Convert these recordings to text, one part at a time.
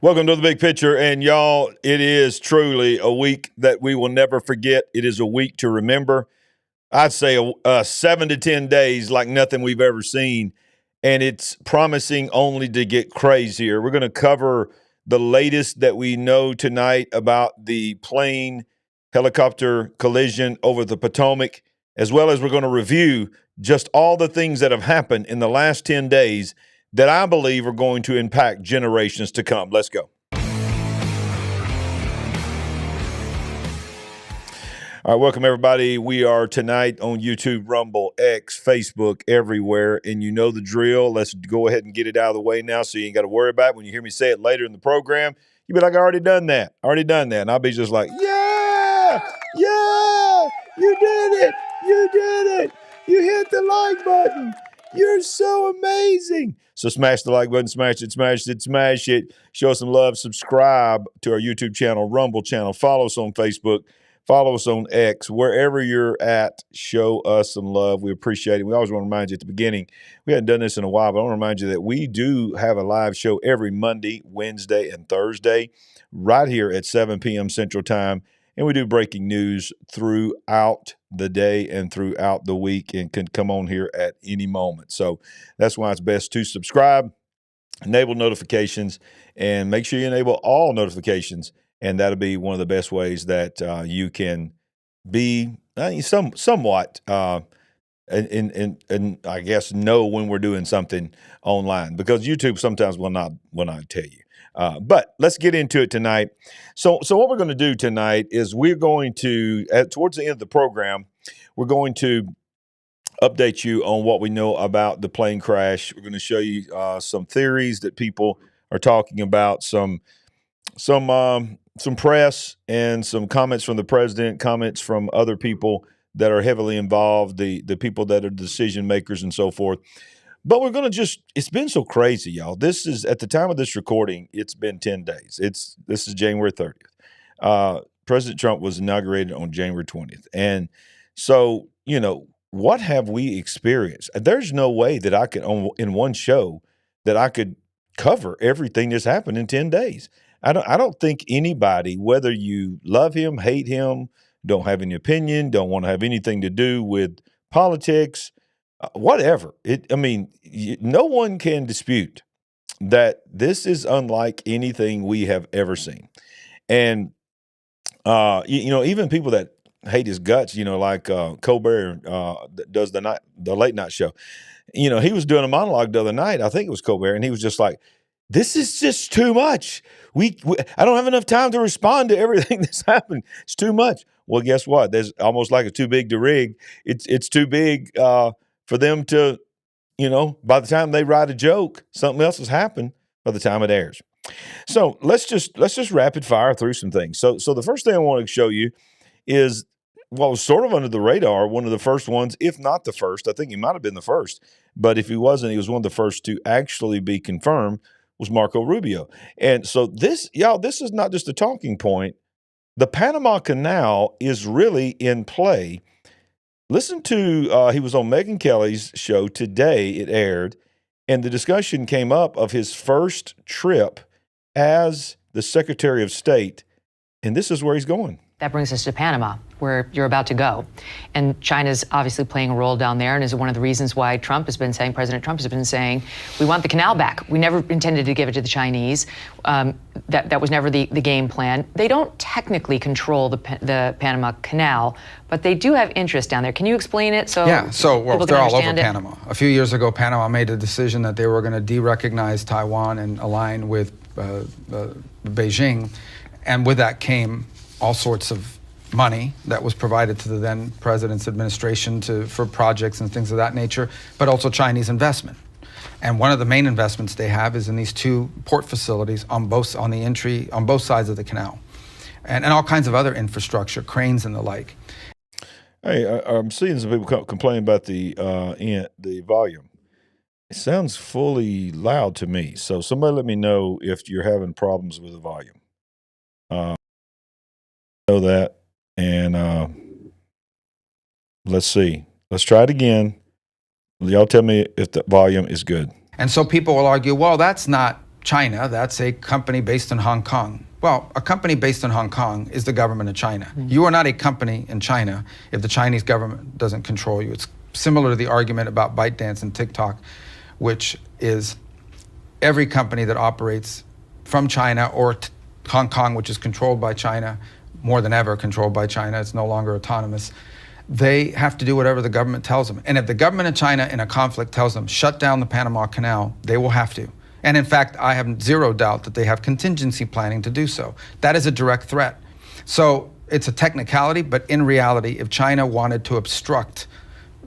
Welcome to the Big Picture, and y'all, it is truly a week that we will never forget. It is a week to remember. I'd say 7 to 10 days like nothing we've ever seen, and it's promising only to get crazier. We're going to cover the latest that we know tonight about the plane helicopter collision over the Potomac, as well as we're going to review just all the things that have happened in the last 10 days that I believe are going to impact generations to come. Let's go. All right, welcome everybody. We are tonight on YouTube, Rumble, X, Facebook, everywhere, and you know the drill. Let's go ahead and get it out of the way now so you ain't got to worry about it. When you hear me say it later in the program, you be like, I already done that. And I'll be just like, yeah, you did it. You hit the like button. You're so amazing. So smash the like button, smash it. Show us some love. Subscribe to our YouTube channel, Rumble channel. Follow us on Facebook. Follow us on X. Wherever you're at, show us some love. We appreciate it. We always want to remind you at the beginning, we hadn't done this in a while, but I want to remind you that we do have a live show every Monday, Wednesday, and Thursday right here at 7 p.m. Central Time. And we do breaking news throughout the day and throughout the week and can come on here at any moment. So that's why it's best to subscribe, enable notifications, and make sure you enable all notifications. And that'll be one of the best ways that you can be somewhat and I guess know when we're doing something online, because YouTube sometimes will not tell you. But let's get into it tonight. So what we're going to do tonight is we're going to, towards the end of the program, we're going to update you on what we know about the plane crash. We're going to show you some theories that people are talking about, some press and some comments from the president, comments from other people that are heavily involved, the people that are decision makers and so forth. But we're going to it's been so crazy, y'all. This is, at the time of this recording, it's been 10 days. This is January 30th. President Trump was inaugurated on January 20th. And so, what have we experienced? There's no way that I could, in one show, that I could cover everything that's happened in 10 days. I don't think anybody, whether you love him, hate him, don't have any opinion, don't want to have anything to do with politics, whatever. No one can dispute that this is unlike anything we have ever seen. And, even people that hate his guts, like Colbert that does the late night show, he was doing a monologue the other night, I think it was Colbert, and he was just like, this is just too much. I don't have enough time to respond to everything that's happened. It's too much. Well, guess what? There's almost like it's too big to rig. It's too big for them to, by the time they write a joke, something else has happened by the time it airs. So let's just rapid fire through some things. So the first thing I want to show you is what was sort of under the radar, one of the first ones, if not the first. I think he might have been the first, but if he wasn't, he was one of the first to actually be confirmed, was Marco Rubio. And so this is not just a talking point. The Panama Canal is really in play. Listen to, he was on Megyn Kelly's show today, it aired, and the discussion came up of his first trip as the Secretary of State, and this is where he's going. That brings us to Panama, where you're about to go. And China's obviously playing a role down there and is one of the reasons why President Trump has been saying, we want the canal back. We never intended to give it to the Chinese. That was never the game plan. They don't technically control the Panama Canal, but they do have interest down there. Can you explain it? They're all over Panama. A few years ago, Panama made a decision that they were going to de-recognize Taiwan and align with Beijing. And with that came all sorts of money that was provided to the then president's administration for projects and things of that nature, but also Chinese investment. And one of the main investments they have is in these two port facilities on both sides of the canal, and all kinds of other infrastructure, cranes and the like. Hey, I'm seeing some people complain about the volume. It sounds fully loud to me. So somebody let me know if you're having problems with the volume. Know that, and let's see. Let's try it again. Y'all tell me if the volume is good. And so people will argue, well, that's not China, that's a company based in Hong Kong. Well, a company based in Hong Kong is the government of China. You are not a company in China if the Chinese government doesn't control you. It's similar to the argument about ByteDance and TikTok, which is every company that operates from China or Hong Kong, which is controlled by China, more than ever controlled by China, it's no longer autonomous. They have to do whatever the government tells them. And if the government of China in a conflict tells them, shut down the Panama Canal, they will have to. And in fact, I have zero doubt that they have contingency planning to do so. That is a direct threat. So it's a technicality, but in reality, if China wanted to obstruct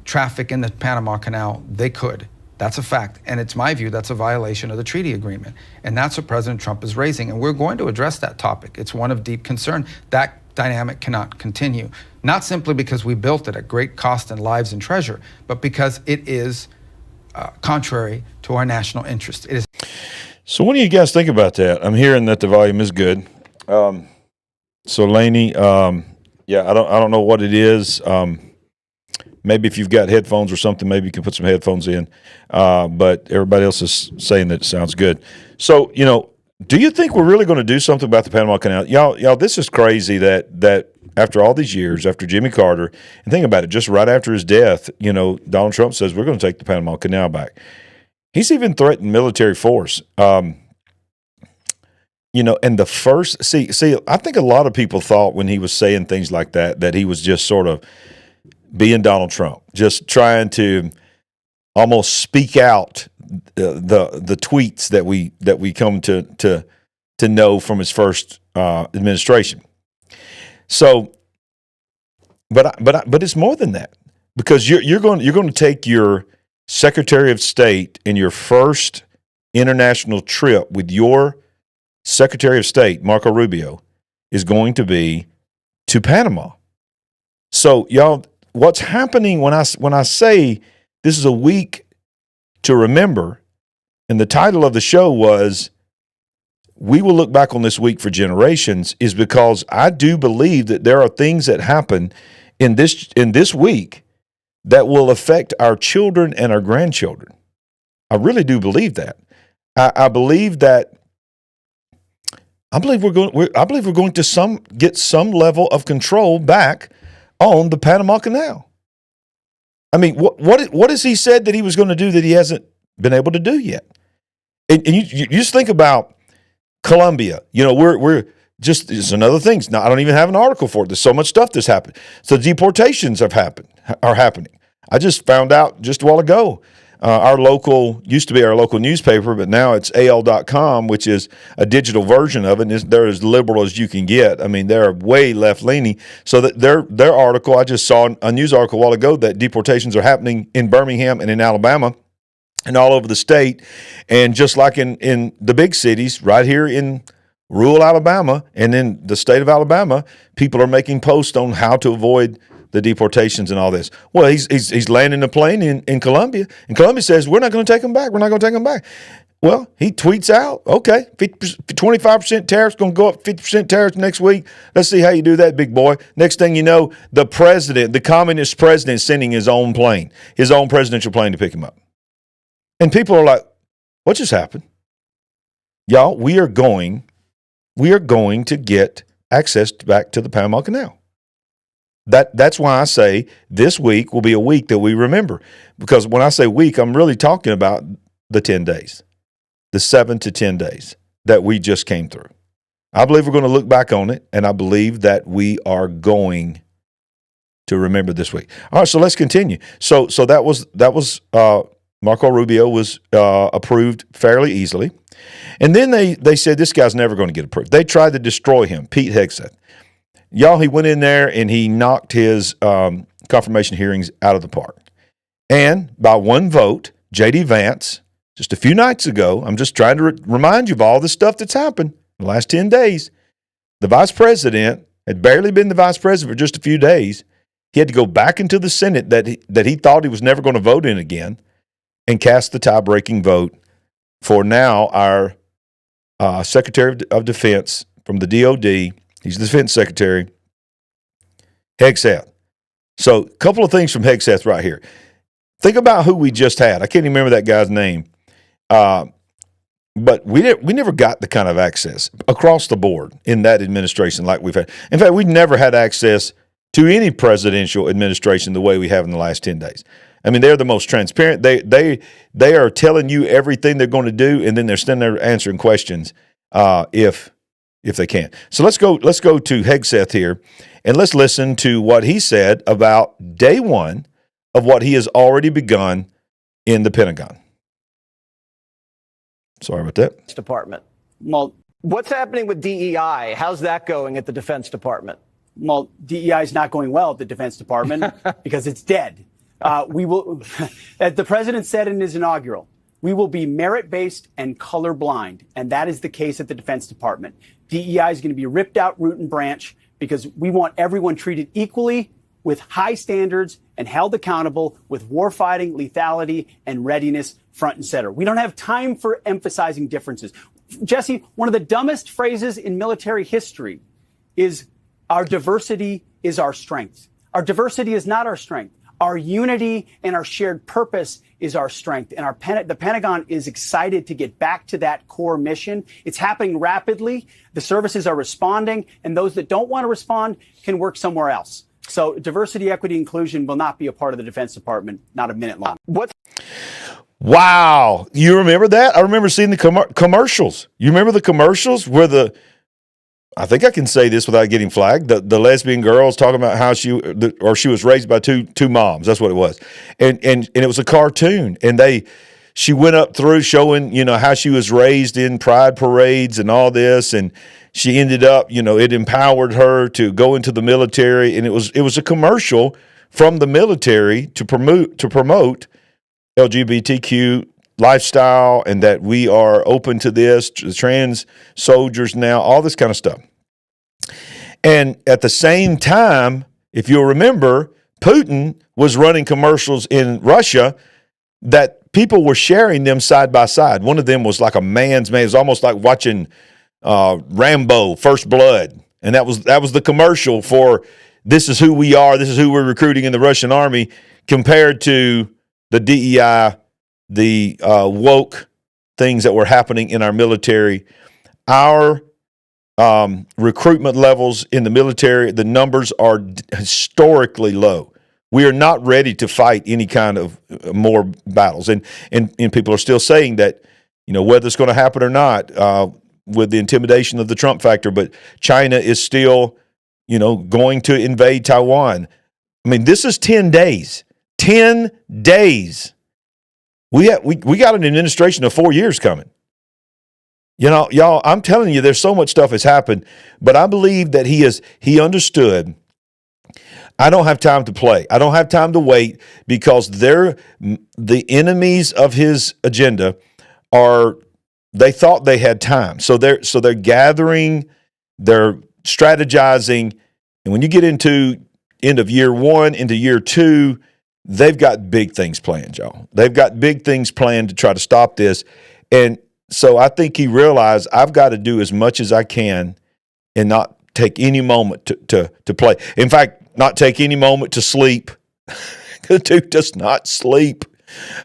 traffic in the Panama Canal, they could. That's a fact. And it's my view that's a violation of the treaty agreement. And that's what President Trump is raising. And we're going to address that topic. It's one of deep concern. That dynamic cannot continue. Not simply because we built it at great cost and lives and treasure, but because it is contrary to our national interest. It is. So what do you guys think about that? I'm hearing that the volume is good. So Laney, yeah, I don't know what it is. Maybe if you've got headphones or something, maybe you can put some headphones in. But everybody else is saying that it sounds good. So, do you think we're really going to do something about the Panama Canal? Y'all, this is crazy that after all these years, after Jimmy Carter, and think about it, just right after his death, Donald Trump says we're going to take the Panama Canal back. He's even threatened military force. And the first, see, I think a lot of people thought when he was saying things like that he was just sort of being Donald Trump, just trying to almost speak out the tweets that we come to know from his first administration. So, but it's more than that, because you're going to take your Secretary of State in your first international trip with your Secretary of State, Marco Rubio, is going to be to Panama. So, y'all, what's happening when I say this is a week to remember, and the title of the show was "We Will Look Back on This Week for Generations," is because I do believe that there are things that happen in this week that will affect our children and our grandchildren. I really do believe that. I believe we're going to get some level of control back on the Panama Canal. I mean, what has he said that he was going to do that he hasn't been able to do yet? And you just think about Colombia. We're just, it's another thing. Now, I don't even have an article for it. There's so much stuff that's happened. So deportations are happening. I just found out just a while ago. Used to be our local newspaper, but now it's AL.com, which is a digital version of it. And they're as liberal as you can get. I mean, they're way left-leaning. So that their article, I just saw a news article a while ago that deportations are happening in Birmingham and in Alabama and all over the state. And just like in the big cities, right here in rural Alabama and in the state of Alabama, people are making posts on how to avoid the deportations and all this. Well, he's landing a plane in Colombia, and Colombia says, we're not going to take them back. We're not going to take them back. Well, he tweets out, okay, 25% tariffs, going to go up 50% tariffs next week. Let's see how you do that, big boy. Next thing you know, the communist president is sending his own plane, his own presidential plane to pick him up. And people are like, what just happened? Y'all, we are going to get access back to the Panama Canal. That's why I say this week will be a week that we remember. Because when I say week, I'm really talking about the 10 days, the 7 to 10 days that we just came through. I believe we're going to look back on it, and I believe that we are going to remember this week. All right, so let's continue. So that was Marco Rubio was approved fairly easily. And then they said this guy's never going to get approved. They tried to destroy him, Pete Hegseth. Y'all, he went in there and he knocked his confirmation hearings out of the park. And by one vote, J.D. Vance, just a few nights ago, I'm just trying to remind you of all the stuff that's happened in the last 10 days. The vice president had barely been the vice president for just a few days. He had to go back into the Senate that he thought he was never going to vote in again and cast the tie-breaking vote for now our Secretary of Defense from the DOD. He's the defense secretary, Hegseth. So a couple of things from Hegseth right here. Think about who we just had. I can't even remember that guy's name. But we never got the kind of access across the board in that administration like we've had. In fact, we never had access to any presidential administration the way we have in the last 10 days. I mean, they're the most transparent. They are telling you everything they're going to do, and then they're standing there answering questions if they can. So let's go to Hegseth here, and let's listen to what he said about day one of what he has already begun in the Pentagon. Sorry about that. Department. Well, what's happening with DEI? How's that going at the Defense Department? Well, DEI is not going well at the Defense Department because it's dead. We will, as the president said in his inaugural, we will be merit-based and colorblind, and that is the case at the Defense Department. DEI is going to be ripped out root and branch because we want everyone treated equally with high standards and held accountable with warfighting, lethality, and readiness front and center. We don't have time for emphasizing differences. Jesse, one of the dumbest phrases in military history is our diversity is our strength. Our diversity is not our strength. Our unity and our shared purpose is our strength. And the Pentagon is excited to get back to that core mission. It's happening rapidly. The services are responding, and those that don't want to respond can work somewhere else. So diversity, equity, inclusion will not be a part of the Defense Department, not a minute long. Wow. You remember that? I remember seeing the commercials. You remember the commercials where I think I can say this without getting flagged. The lesbian girls talking about how she was raised by two moms. That's what it was, and it was a cartoon. And she went up through showing how she was raised in pride parades and all this, and she ended up it empowered her to go into the military, and it was a commercial from the military to promote LGBTQ lifestyle and that we are open to this, trans soldiers now, all this kind of stuff. And at the same time, if you'll remember, Putin was running commercials in Russia that people were sharing them side by side. One of them was like a man's man. It was almost like watching Rambo, First Blood. And that was the commercial for this is who we are, this is who we're recruiting in the Russian army, compared to the DEI, the woke things that were happening in our military. Our recruitment levels in the military, the numbers are historically low. We are not ready to fight any kind of more battles. And people are still saying that, whether it's going to happen or not, with the intimidation of the Trump factor, but China is still, going to invade Taiwan. I mean, this is 10 days. 10 days. We got an administration of 4 years coming. Y'all, I'm telling you, there's so much stuff has happened, but I believe that he understood. I don't have time to play. I don't have time to wait because the enemies of his agenda they thought they had time. So they're gathering, they're strategizing, and when you get into end of year one, into year two, they've got big things planned, y'all. They've got big things planned to try to stop this. And so I think he realized I've got to do as much as I can and not take any moment to play. In fact, not take any moment to sleep. The dude does not sleep.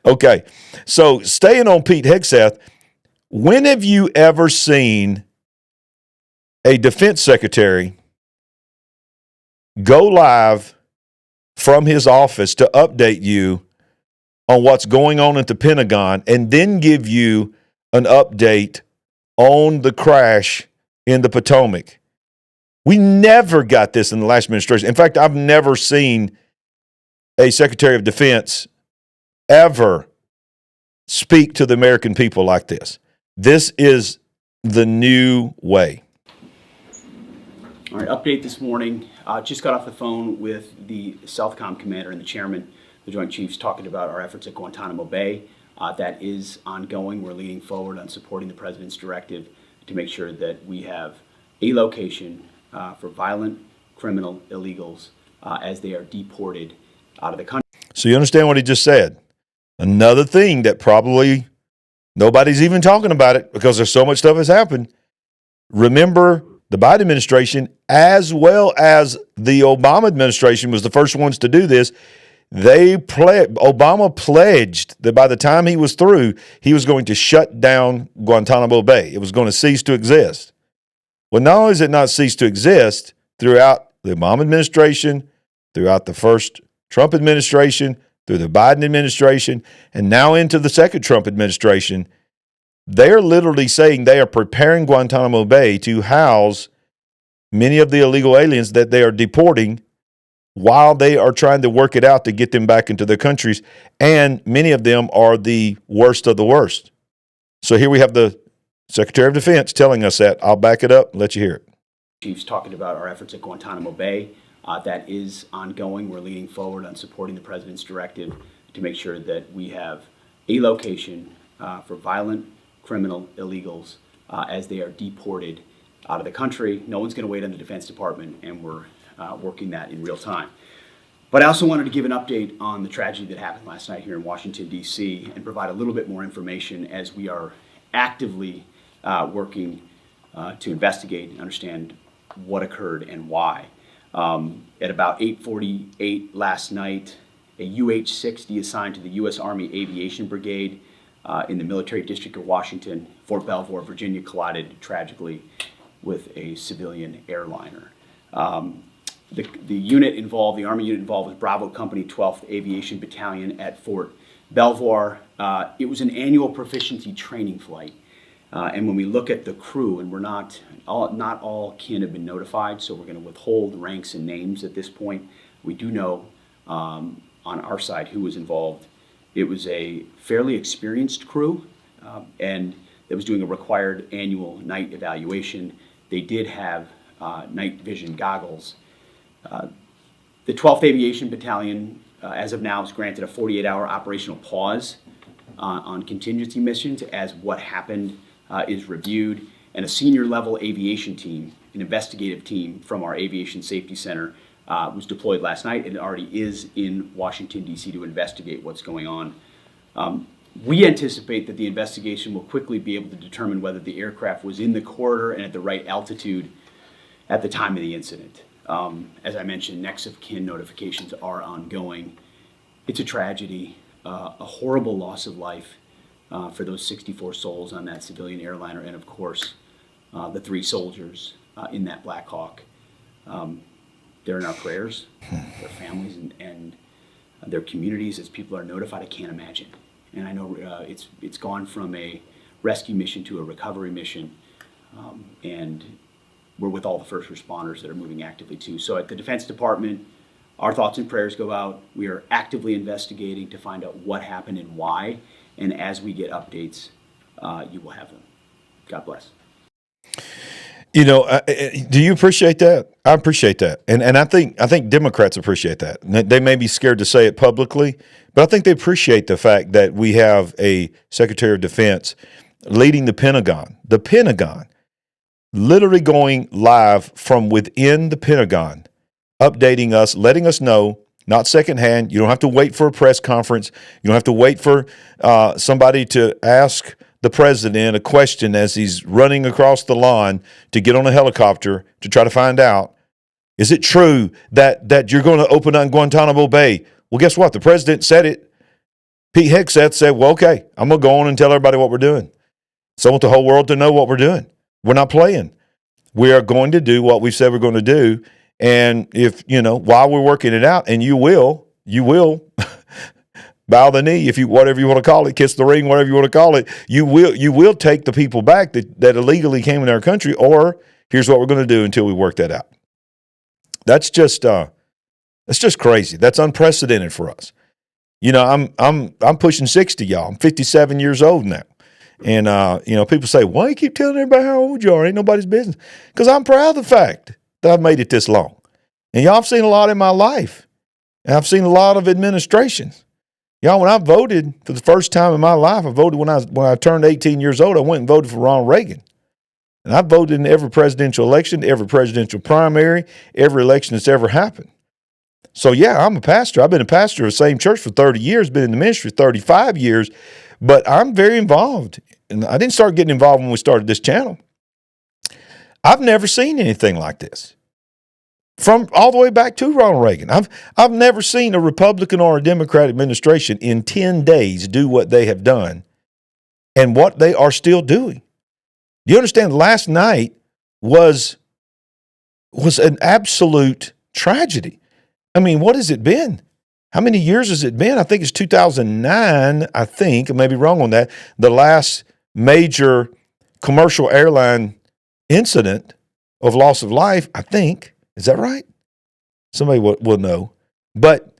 Okay, so staying on Pete Hegseth, when have you ever seen a defense secretary go live from his office to update you on what's going on at the Pentagon and then give you an update on the crash in the Potomac? We never got this in the last administration. In fact, I've never seen a Secretary of Defense ever speak to the American people like this. This is the new way. All right, update this morning. Just got off the phone with the Southcom commander and the chairman, the Joint Chiefs, talking about our efforts at Guantanamo Bay. That is ongoing. We're leaning forward on supporting the president's directive to make sure that we have a location for violent criminal illegals as they are deported out of the country. So you understand what he just said? Another thing that probably nobody's even talking about it because there's so much stuff has happened. Remember, the Biden administration, as well as the Obama administration, was the first ones to do this. Obama pledged that by the time he was through, he was going to shut down Guantanamo Bay. It was going to cease to exist. Well, not only has it not ceased to exist throughout the Obama administration, throughout the first Trump administration, through the Biden administration, and now into the second Trump administration, they're literally saying they are preparing Guantanamo Bay to house many of the illegal aliens that they are deporting while they are trying to work it out to get them back into their countries. And many of them are the worst of the worst. So here we have the Secretary of Defense telling us that. I'll back it up and let you hear it. Chiefs talking about our efforts at Guantanamo Bay. That is ongoing. We're leaning forward on supporting the president's directive to make sure that we have a location for violent criminal illegals as they are deported out of the country. No one's going to wait on the Defense Department, and we're working that in real time. But I also wanted to give an update on the tragedy that happened last night here in Washington, D.C., and provide a little bit more information as we are actively working to investigate and understand what occurred and why. At about 8:48 last night, a UH-60 assigned to the U.S. Army Aviation Brigade in the Military District of Washington, Fort Belvoir, Virginia, collided tragically with a civilian airliner. The unit involved, the Army unit involved, was Bravo Company 12th Aviation Battalion at Fort Belvoir. It was an annual proficiency training flight. And when we look at the crew, and not all kin have been notified, so we're going to withhold ranks and names at this point. We do know on our side who was involved. It was a fairly experienced crew, and that was doing a required annual night evaluation. They did have night vision goggles. The 12th Aviation Battalion, as of now, is granted a 48-hour operational pause on contingency missions as what happened is reviewed, and a senior level aviation team, an investigative team from our Aviation Safety Center, was deployed last night and already is in Washington, D.C. to investigate what's going on. We anticipate that the investigation will quickly be able to determine whether the aircraft was in the corridor and at the right altitude at the time of the incident. As I mentioned, next of kin notifications are ongoing. It's a tragedy, a horrible loss of life for those 64 souls on that civilian airliner, and of course, the 3 soldiers in that Black Hawk. They're in our prayers, their families and their communities as people are notified. I can't imagine. And I know it's gone from a rescue mission to a recovery mission, and we're with all the first responders that are moving actively too. So at the Defense Department, our thoughts and prayers go out. We are actively investigating to find out what happened and why. And as we get updates, you will have them. God bless. You know, do you appreciate that? I appreciate that, and I think Democrats appreciate that. They may be scared to say it publicly, but I think they appreciate the fact that we have a Secretary of Defense leading the Pentagon, literally going live from within the Pentagon, updating us, letting us know. Not secondhand. You don't have to wait for a press conference. You don't have to wait for somebody to ask the president a question as he's running across the lawn to get on a helicopter to try to find out, is it true that you're going to open on Guantanamo Bay? Well, guess what? The president said it. Pete Hegseth said, well, okay, I'm going to go on and tell everybody what we're doing. So I want the whole world to know what we're doing. We're not playing. We are going to do what we said we're going to do. And if, while we're working it out, and you will bow the knee, whatever you want to call it, kiss the ring, whatever you want to call it, you will take the people back that illegally came in our country, or here's what we're going to do until we work that out. That's just crazy. That's unprecedented for us. I'm pushing 60, y'all. I'm 57 years old now. And, people say, why you keep telling everybody how old you are? Ain't nobody's business. Because I'm proud of the fact that I've made it this long. And y'all have seen a lot in my life. And I've seen a lot of administrations. Y'all, when I voted for the first time in my life, I voted when I turned 18 years old, I went and voted for Ronald Reagan. And I voted in every presidential election, every presidential primary, every election that's ever happened. So yeah, I'm a pastor. I've been a pastor of the same church for 30 years, been in the ministry 35 years, but I'm very involved. And I didn't start getting involved when we started this channel. I've never seen anything like this. from all the way back to Ronald Reagan. I've never seen a Republican or a Democrat administration in 10 days do what they have done and what they are still doing. Do you understand? Last night was an absolute tragedy. I mean, what has it been? How many years has it been? I think it's 2009, I think, I may be wrong on that, the last major commercial airline incident of loss of life, I think. Is that right? Somebody will know. But,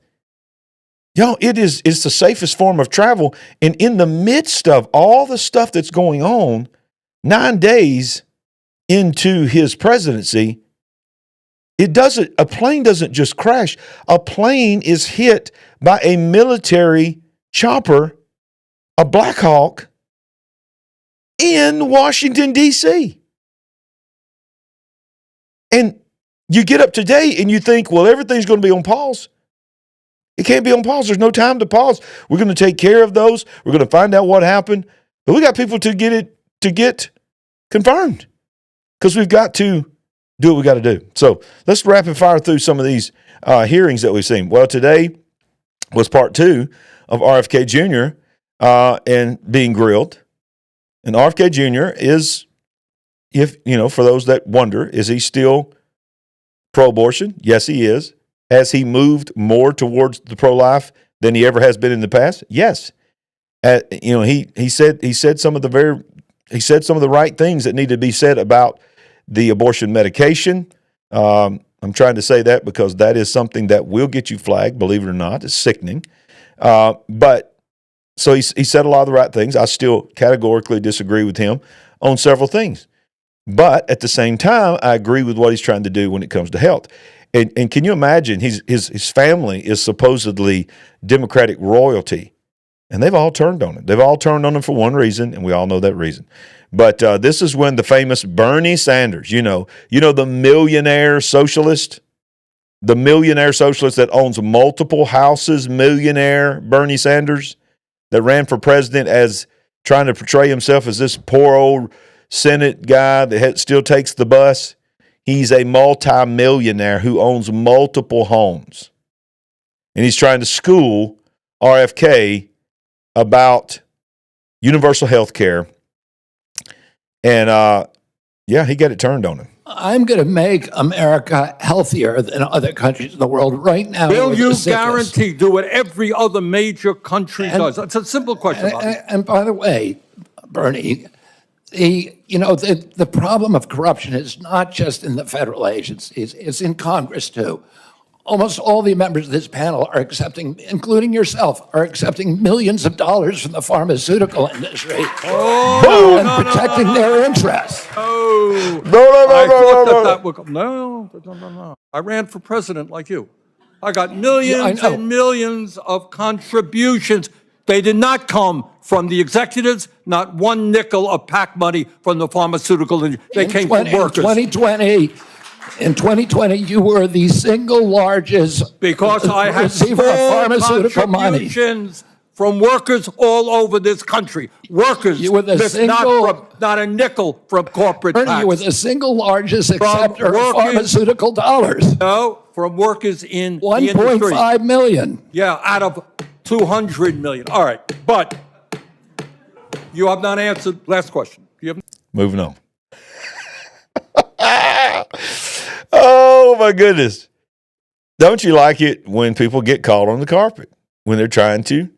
y'all, it's the safest form of travel. And in the midst of all the stuff that's going on, 9 days into his presidency, a plane doesn't just crash. A plane is hit by a military chopper, a Black Hawk, in Washington, D.C. And you get up today and you think, well, everything's going to be on pause. It can't be on pause. There's no time to pause. We're going to take care of those. We're going to find out what happened. But we got people to get confirmed because we've got to do what we got to do. So let's rapid fire through some of these hearings that we've seen. Well, today was part 2 of RFK Jr. And being grilled. And RFK Jr. is, for those that wonder, is he still pro-abortion? Yes, he is. Has he moved more towards the pro-life than he ever has been in the past? Yes. He said some of the right things that need to be said about the abortion medication. I'm trying to say that because that is something that will get you flagged, believe it or not. It's sickening. But so he said a lot of the right things. I still categorically disagree with him on several things. But at the same time, I agree with what he's trying to do when it comes to health. And can you imagine, his family is supposedly Democratic royalty, and they've all turned on him. They've all turned on him for one reason, and we all know that reason. But this is when the famous Bernie Sanders, the millionaire socialist that owns multiple houses, millionaire Bernie Sanders, that ran for president as trying to portray himself as this poor old Senate guy that still takes the bus. He's a multi-millionaire who owns multiple homes. And he's trying to school RFK about universal health care. And, he got it turned on him. I'm going to make America healthier than other countries in the world right now. Will you guarantee do what every other major country does? It's a simple question. And by the way, Bernie, the problem of corruption is not just in the federal agencies, it's in Congress too. Almost all the members of this panel are accepting, including yourself, are accepting millions of dollars from the pharmaceutical industry and protecting their interests. No. I ran for president like you. I got millions and millions of contributions. They did not come from the executives, not one nickel of PAC money from the pharmaceutical industry. They came from workers. In 2020, you were the single largest because I had receiver of pharmaceutical money from workers all over this country. Workers, you were the not a nickel from corporate Bernie, tax. you were the single largest acceptor of pharmaceutical dollars. No, from workers in 1.5 million. Yeah, out of 200 million. All right, but you have not answered. Last question. Moving on. Oh, my goodness. Don't you like it when people get caught on the carpet, when they're trying to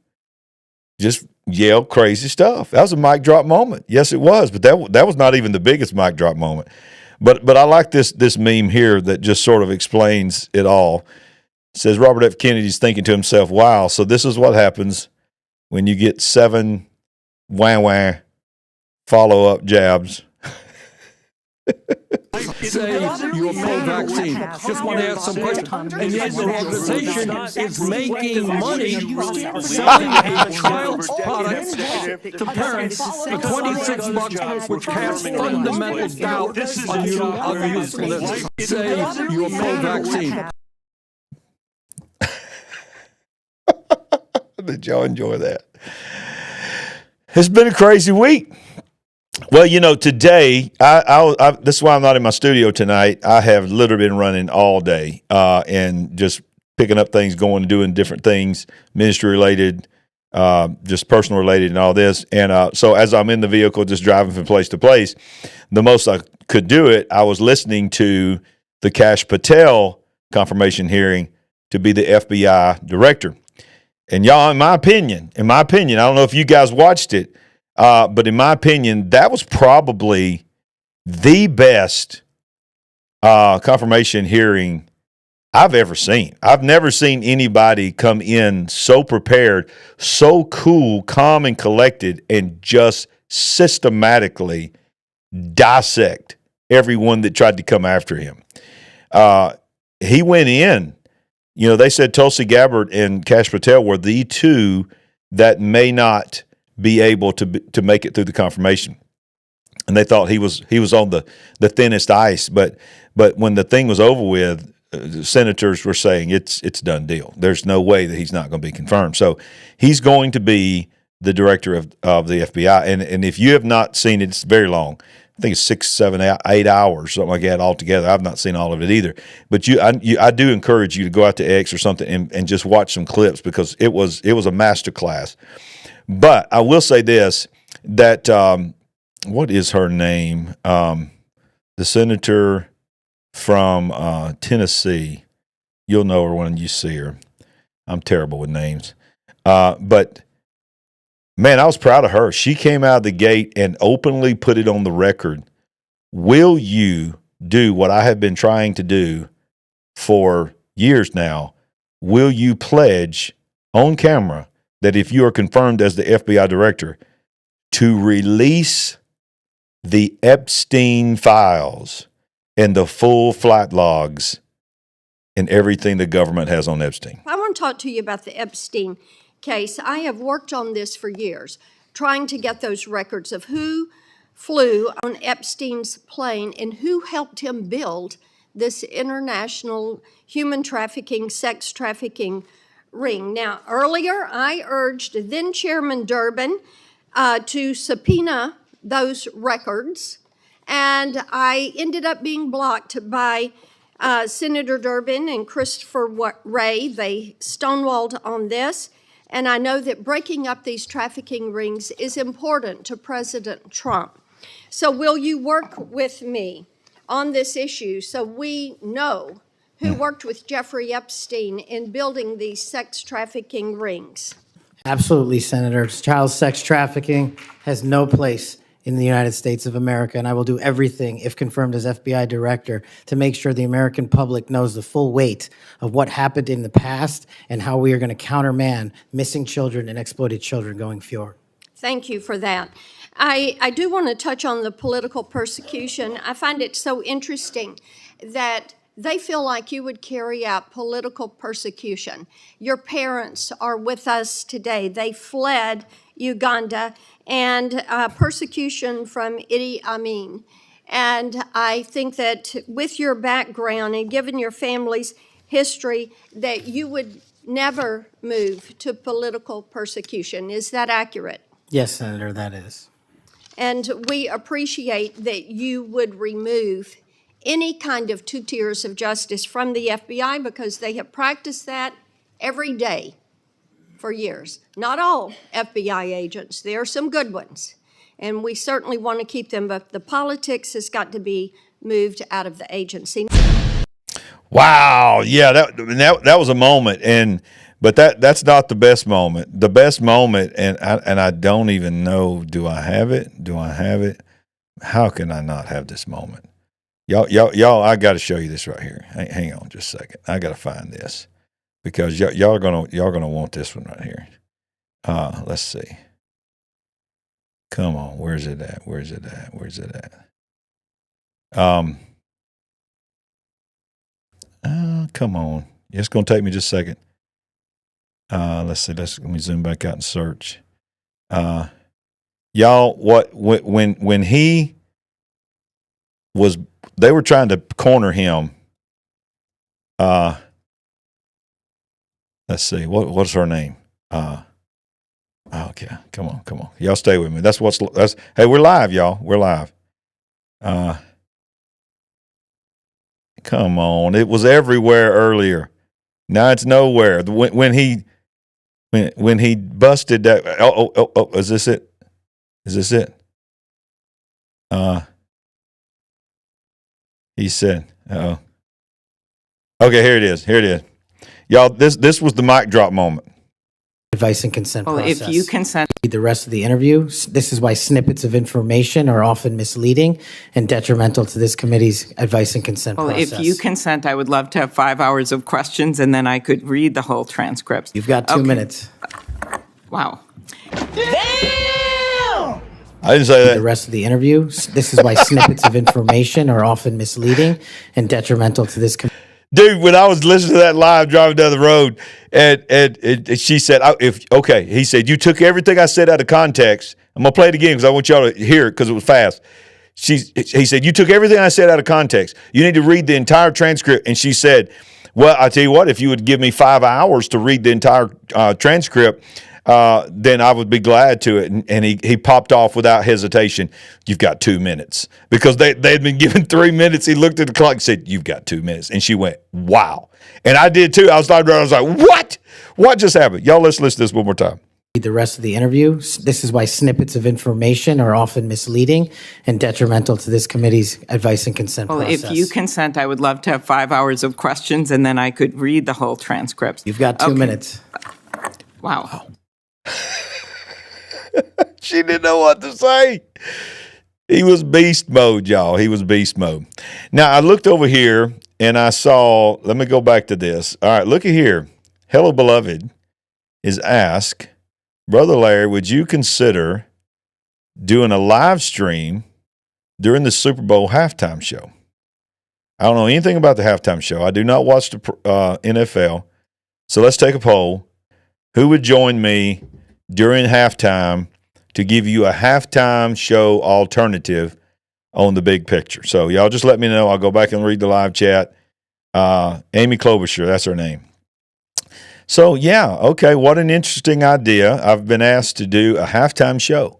just yell crazy stuff? That was a mic drop moment. Yes, it was, but that was not even the biggest mic drop moment. But I like this meme here that just sort of explains it all. It says Robert F. Kennedy's thinking to himself, wow, so this is what happens when you get 7 wah-wah follow-up jabs. Say you're pro-vaccine. Just want to ask some questions. And yet your organization is making money selling a child's product to parents for $26, which casts fundamental doubt on the usefulness. Say you're pro-vaccine. Did y'all enjoy that? It's been a crazy week. Well, today, this is why I'm not in my studio tonight. I have literally been running all day and just picking up things, going and doing different things, ministry related, just personal related and all this. And so as I'm in the vehicle, just driving from place to place, the most I could do it, I was listening to the Kash Patel confirmation hearing to be the FBI director. And y'all, in my opinion, I don't know if you guys watched it, but in my opinion, that was probably the best confirmation hearing I've ever seen. I've never seen anybody come in so prepared, so cool, calm, and collected, and just systematically dissect everyone that tried to come after him. He went in. They said Tulsi Gabbard and Kash Patel were the two that may not be able to make it through the confirmation, and they thought he was on the thinnest ice. But when the thing was over with, the senators were saying it's done deal. There's no way that he's not going to be confirmed. So he's going to be the director of the FBI. And if you have not seen it, it's very long. I think it's 6, 7, 8 hours, something like that altogether. I've not seen all of it either. But I do encourage you to go out to X or something and just watch some clips, because it was a master class. But I will say this, that what is her name? The senator from Tennessee. You'll know her when you see her. I'm terrible with names. But man, I was proud of her. She came out of the gate and openly put it on the record. Will you do what I have been trying to do for years now? Will you pledge on camera that if you are confirmed as the FBI director, to release the Epstein files and the full flight logs and everything the government has on Epstein? I want to talk to you about the Epstein case. I have worked on this for years, trying to get those records of who flew on Epstein's plane and who helped him build this international human trafficking, sex trafficking ring. Now, earlier I urged then Chairman Durbin to subpoena those records, and I ended up being blocked by Senator Durbin and Christopher Wray. They stonewalled on this. And I know that breaking up these trafficking rings is important to President Trump. So will you work with me on this issue so we know who worked with Jeffrey Epstein in building these sex trafficking rings? Absolutely, Senator. Child sex trafficking has no place in the United States of America, and I will do everything, if confirmed as FBI director, to make sure the American public knows the full weight of what happened in the past and how we are going to countermand missing children and exploited children going forward. Thank you for that. I do want to touch on the political persecution. I find it so interesting that they feel like you would carry out political persecution. Your parents are with us today. They fled Uganda, and persecution from Idi Amin. And I think that with your background and given your family's history, that you would never move to political persecution. Is that accurate? Yes, Senator, that is. And we appreciate that you would remove any kind of 2 tiers of justice from the FBI, because they have practiced that every day for years. Not all FBI agents. There are some good ones, and we certainly want to keep them, but the politics has got to be moved out of the agency. Wow, yeah, that was a moment, but that's not the best moment. The best moment, and I don't even know. Do I have it? Do I have it? How can I not have this moment? Y'all, I got to show you this right here. Hang on just a second. I got to find this, because y'all are gonna want this one right here. Let's see. Come on, where's it at? Come on. It's gonna take me just a second. Let's see. Let me zoom back out and search. Y'all, when he was, they were trying to corner him. Let's see. What's her name? Okay, come on. Y'all stay with me. Hey, we're live, y'all. We're live. Come on. It was everywhere earlier. Now it's nowhere. When he busted that. Oh, is this it? He said, okay, here it is. Y'all, this was the mic drop moment. Advice and consent process. If you consent. The rest of the interview. This is why snippets of information are often misleading and detrimental to this committee's advice and consent process. If you consent, I would love to have 5 hours of questions, and then I could read the whole transcript. You've got 2 minutes. Wow. I didn't say that. The rest of the interview. This is why snippets of information are often misleading and detrimental to this committee. Dude, when I was listening to that live driving down the road, and she said, he said, you took everything I said out of context. I'm going to play it again because I want y'all to hear it because it was fast. He said, you took everything I said out of context. You need to read the entire transcript. And she said, well, I tell you what, if you would give me 5 hours to read the entire transcript, then I would be glad to it. And he popped off without hesitation. You've got 2 minutes. Because they'd been given 3 minutes. He looked at the clock and said, you've got 2 minutes. And she went, wow. And I did too. I was like, what? What just happened? Y'all, let's listen to this one more time. The rest of the interview. This is why snippets of information are often misleading and detrimental to this committee's advice and consent process. If you consent, I would love to have 5 hours of questions, and then I could read the whole transcript. You've got 2 minutes. Wow. She didn't know what to say. He was beast mode, y'all. He was beast mode. Now, I looked over here and I saw, let me go back to this. All right, look at here. Hello, beloved is asked, Brother Larry, would you consider doing a live stream during the Super Bowl halftime show? I don't know anything about the halftime show. I do not watch the NFL. So let's take a poll. Who would join me during halftime to give you a halftime show alternative on the big picture? So y'all just let me know. I'll go back and read the live chat. Amy Klobuchar, that's her name. So yeah, okay, what an interesting idea. I've been asked to do a halftime show.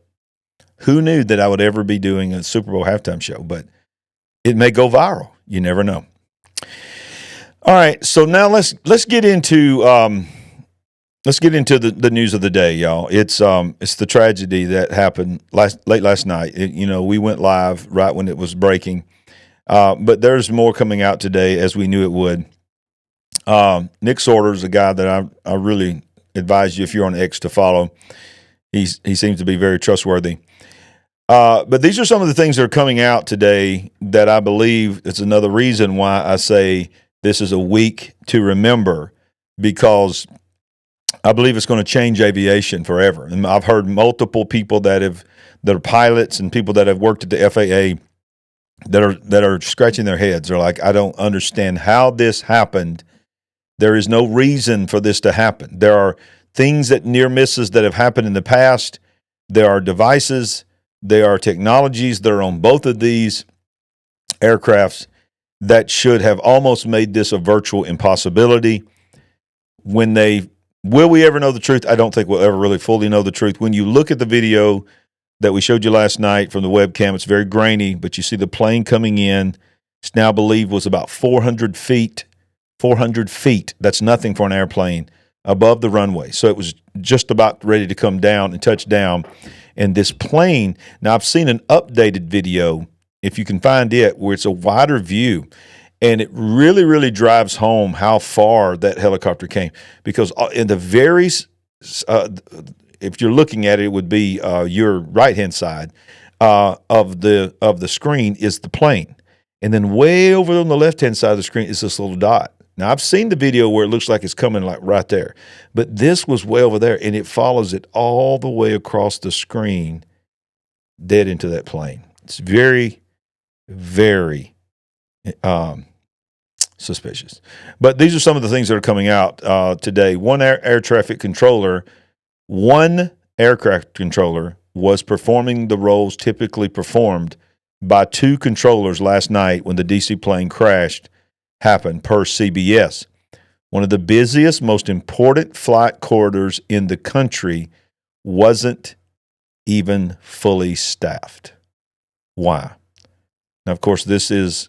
Who knew that I would ever be doing a Super Bowl halftime show? But it may go viral. You never know. All right, so now let's get into the news of the day, y'all. It's the tragedy that happened late last night. We went live right when it was breaking, but there's more coming out today, as we knew it would. Nick Sorter's a guy that I really advise you, if you're on X, to follow. He seems to be very trustworthy. But these are some of the things that are coming out today that I believe it's another reason why I say this is a week to remember, because I believe it's going to change aviation forever. And I've heard multiple people that are pilots and people that have worked at the FAA that are scratching their heads. They're like, I don't understand how this happened. There is no reason for this to happen. There are things that near misses that have happened in the past. There are devices, there are technologies that are on both of these aircrafts that should have almost made this a virtual impossibility. Will we ever know the truth? I don't think we'll ever really fully know the truth. When you look at the video that we showed you last night from the webcam, it's very grainy, but you see the plane coming in. It's now believed was about 400 feet. 400 feet. That's nothing for an airplane above the runway. So it was just about ready to come down and touch down. And this plane, now I've seen an updated video, if you can find it, where it's a wider view. And it really, really drives home how far that helicopter came. Because in the very, if you're looking at it, it would be your right-hand side of the screen is the plane. And then way over on the left-hand side of the screen is this little dot. Now, I've seen the video where it looks like it's coming like right there. But this was way over there, and it follows it all the way across the screen, dead into that plane. It's very, very suspicious. But these are some of the things that are coming out today. One aircraft controller was performing the roles typically performed by two controllers last night when the DC plane crashed happened, per CBS. One of the busiest, most important flight corridors in the country wasn't even fully staffed. Why? Now, of course, this is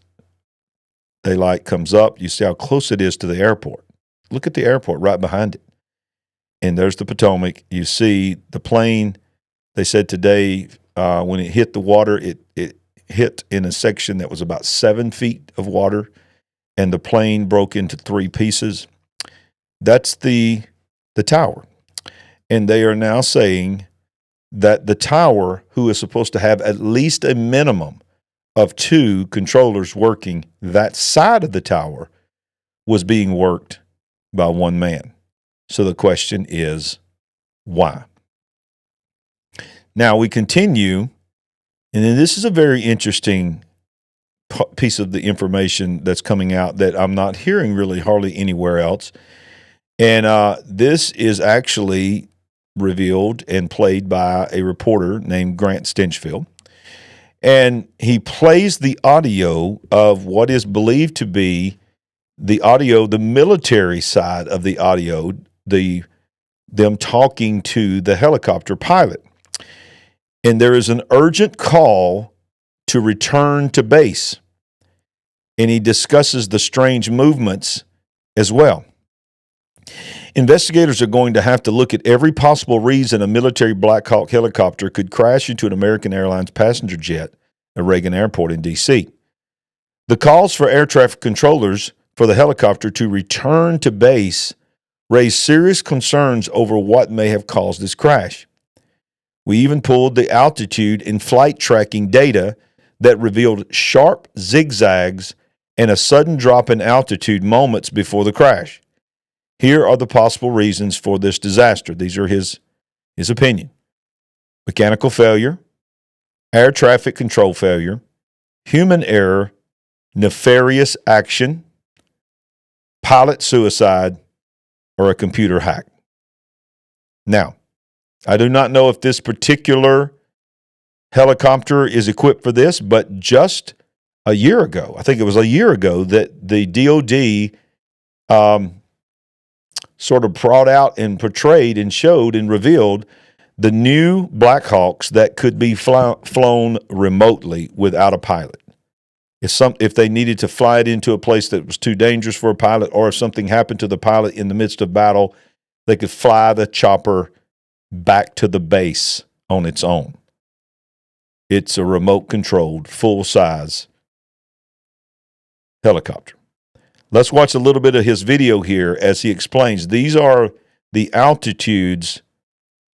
daylight comes up. You see how close it is to the airport. Look at the airport right behind it. And there's the Potomac. You see the plane. They said today when it hit the water, it hit in a section that was about 7 feet of water, and the plane broke into 3 pieces. That's the tower. And they are now saying that the tower, who is supposed to have at least a minimum of 2 controllers working that side of the tower, was being worked by 1 man. So the question is, why? Now we continue, and then this is a very interesting piece of the information that's coming out that I'm not hearing really hardly anywhere else. And this is actually revealed and played by a reporter named Grant Stinchfield. And he plays the audio of what is believed to be the audio, the military side of the audio, them talking to the helicopter pilot. And there is an urgent call to return to base. And he discusses the strange movements as well. Investigators are going to have to look at every possible reason a military Black Hawk helicopter could crash into an American Airlines passenger jet at Reagan Airport in D.C. The calls for air traffic controllers for the helicopter to return to base raised serious concerns over what may have caused this crash. We even pulled the altitude and flight tracking data that revealed sharp zigzags and a sudden drop in altitude moments before the crash. Here are the possible reasons for this disaster. These are his opinion. Mechanical failure, air traffic control failure, human error, nefarious action, pilot suicide, or a computer hack. Now, I do not know if this particular helicopter is equipped for this, but just a year ago, I think it was a year ago, that the DOD sort of brought out and portrayed and showed and revealed the new Black Hawks that could be flown remotely without a pilot. If they needed to fly it into a place that was too dangerous for a pilot, or if something happened to the pilot in the midst of battle, they could fly the chopper back to the base on its own. It's a remote-controlled, full-size helicopter. Let's watch a little bit of his video here as he explains. These are the altitudes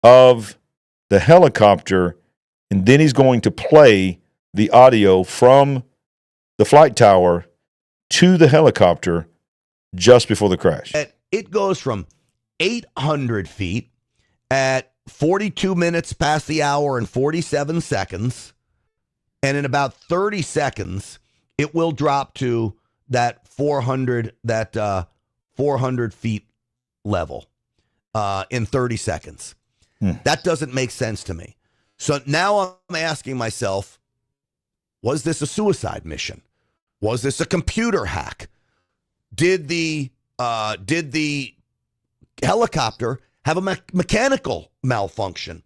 of the helicopter, and then he's going to play the audio from the flight tower to the helicopter just before the crash. It goes from 800 feet at 42 minutes past the hour and 47 seconds, and in about 30 seconds, it will drop to that 400 feet level in 30 seconds. That doesn't make sense to me. So now I'm asking myself, was this a suicide mission? Was this a computer hack? Did the helicopter have a mechanical malfunction?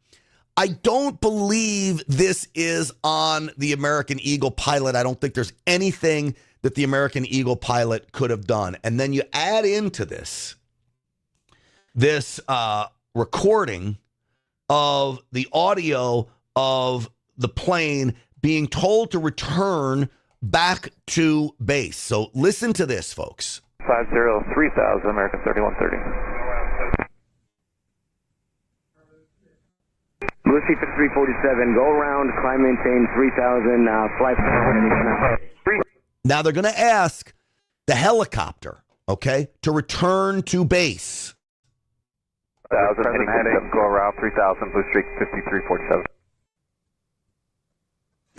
I don't believe this is on the American Eagle pilot. I don't think there's anything that the American Eagle pilot could have done. And then you add into this recording of the audio of the plane being told to return back to base. So listen to this, folks. 503000, American 3130. Lucy 5347, go around, climb, maintain 3000, flight. Now they're going to ask the helicopter, okay, to return to base. 1000, heading, go around 3000, Blue Streak 5347.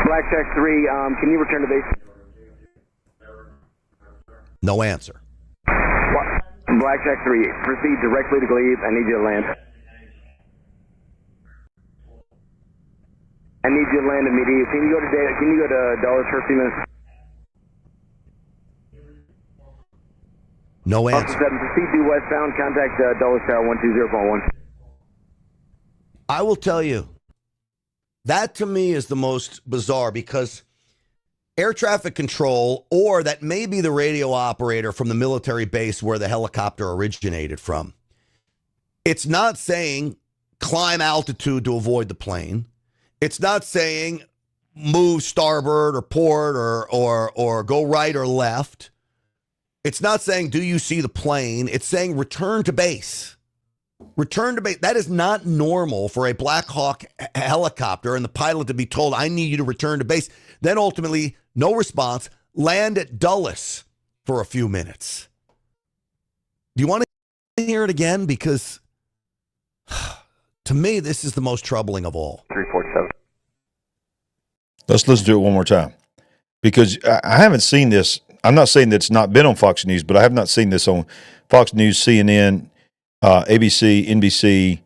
Blackjack 3, can you return to base? No answer. Blackjack 3, proceed directly to Glebe. I need you to land. I need you to land immediately. Can you go to Dollars for a few minutes? No answer. Officer 7, proceed due westbound. Contact Dollars Tower 120.1. I will tell you, that to me is the most bizarre, because air traffic control, or that may be the radio operator from the military base where the helicopter originated from, it's not saying climb altitude to avoid the plane. It's not saying move starboard or port or go right or left. It's not saying, do you see the plane? It's saying return to base. Return to base. That is not normal for a Black Hawk helicopter and the pilot to be told, I need you to return to base. Then ultimately, no response, land at Dulles for a few minutes. Do you want to hear it again? Because to me, this is the most troubling of all. 347. Let's listen to it one more time, because I haven't seen this. I'm not saying that it's not been on Fox News, but I have not seen this on Fox News, CNN, ABC, NBC.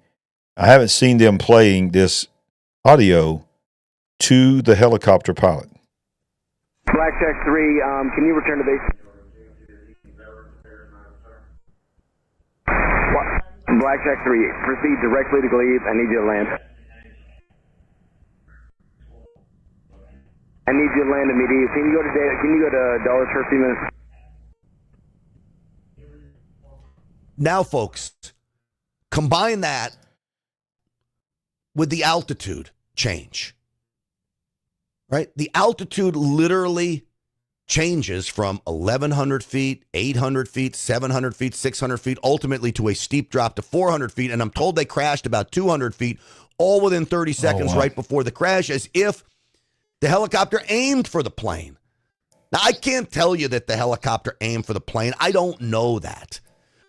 I haven't seen them playing this audio to the helicopter pilot. Blackjack 3, can you return to base? Blackjack 3, proceed directly to Glebe. I need you to land. I need you to land immediately. Can you go to Dulles for a few minutes? Now, folks, combine that with the altitude change, right? The altitude literally changes from 1,100 feet, 800 feet, 700 feet, 600 feet, ultimately to a steep drop to 400 feet. And I'm told they crashed about 200 feet, all within 30 seconds right before the crash, as if the helicopter aimed for the plane. Now, I can't tell you that the helicopter aimed for the plane. I don't know that.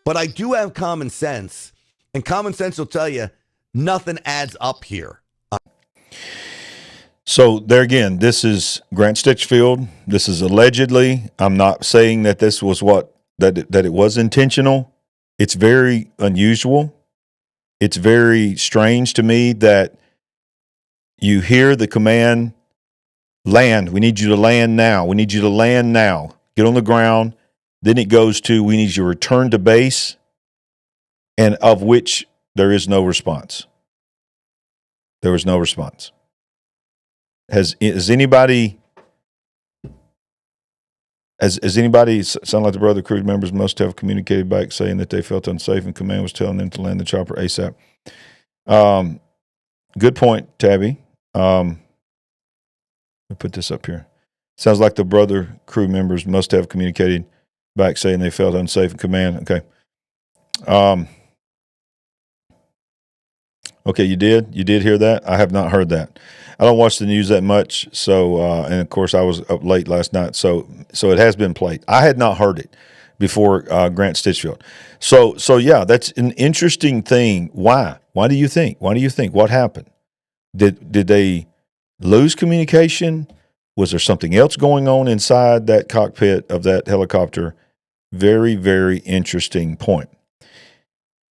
But I do have common sense, and common sense will tell you nothing adds up here. So there again, this is Grant Stinchfield. This is allegedly. I'm not saying that this was that it was intentional. It's very unusual. It's very strange to me that you hear the command, land. We need you to land now. We need you to land now. Get on the ground. Then it goes to, we need you to return to base, and of which there is no response. There was no response. Has anybody sound like the brother crew members must have communicated back saying that they felt unsafe and command was telling them to land the chopper ASAP? Good point, Tabby. Let me put this up here. Sounds like the brother crew members must have communicated back saying they felt unsafe in command. Okay. Okay, you did hear that? I have not heard that. I don't watch the news that much, so and of course I was up late last night, so it has been played. I had not heard it before Grant Stinchfield. So yeah, that's an interesting thing. Why? Why do you think? What happened? Did they lose communication? Was there something else going on inside that cockpit of that helicopter? Very, very interesting point.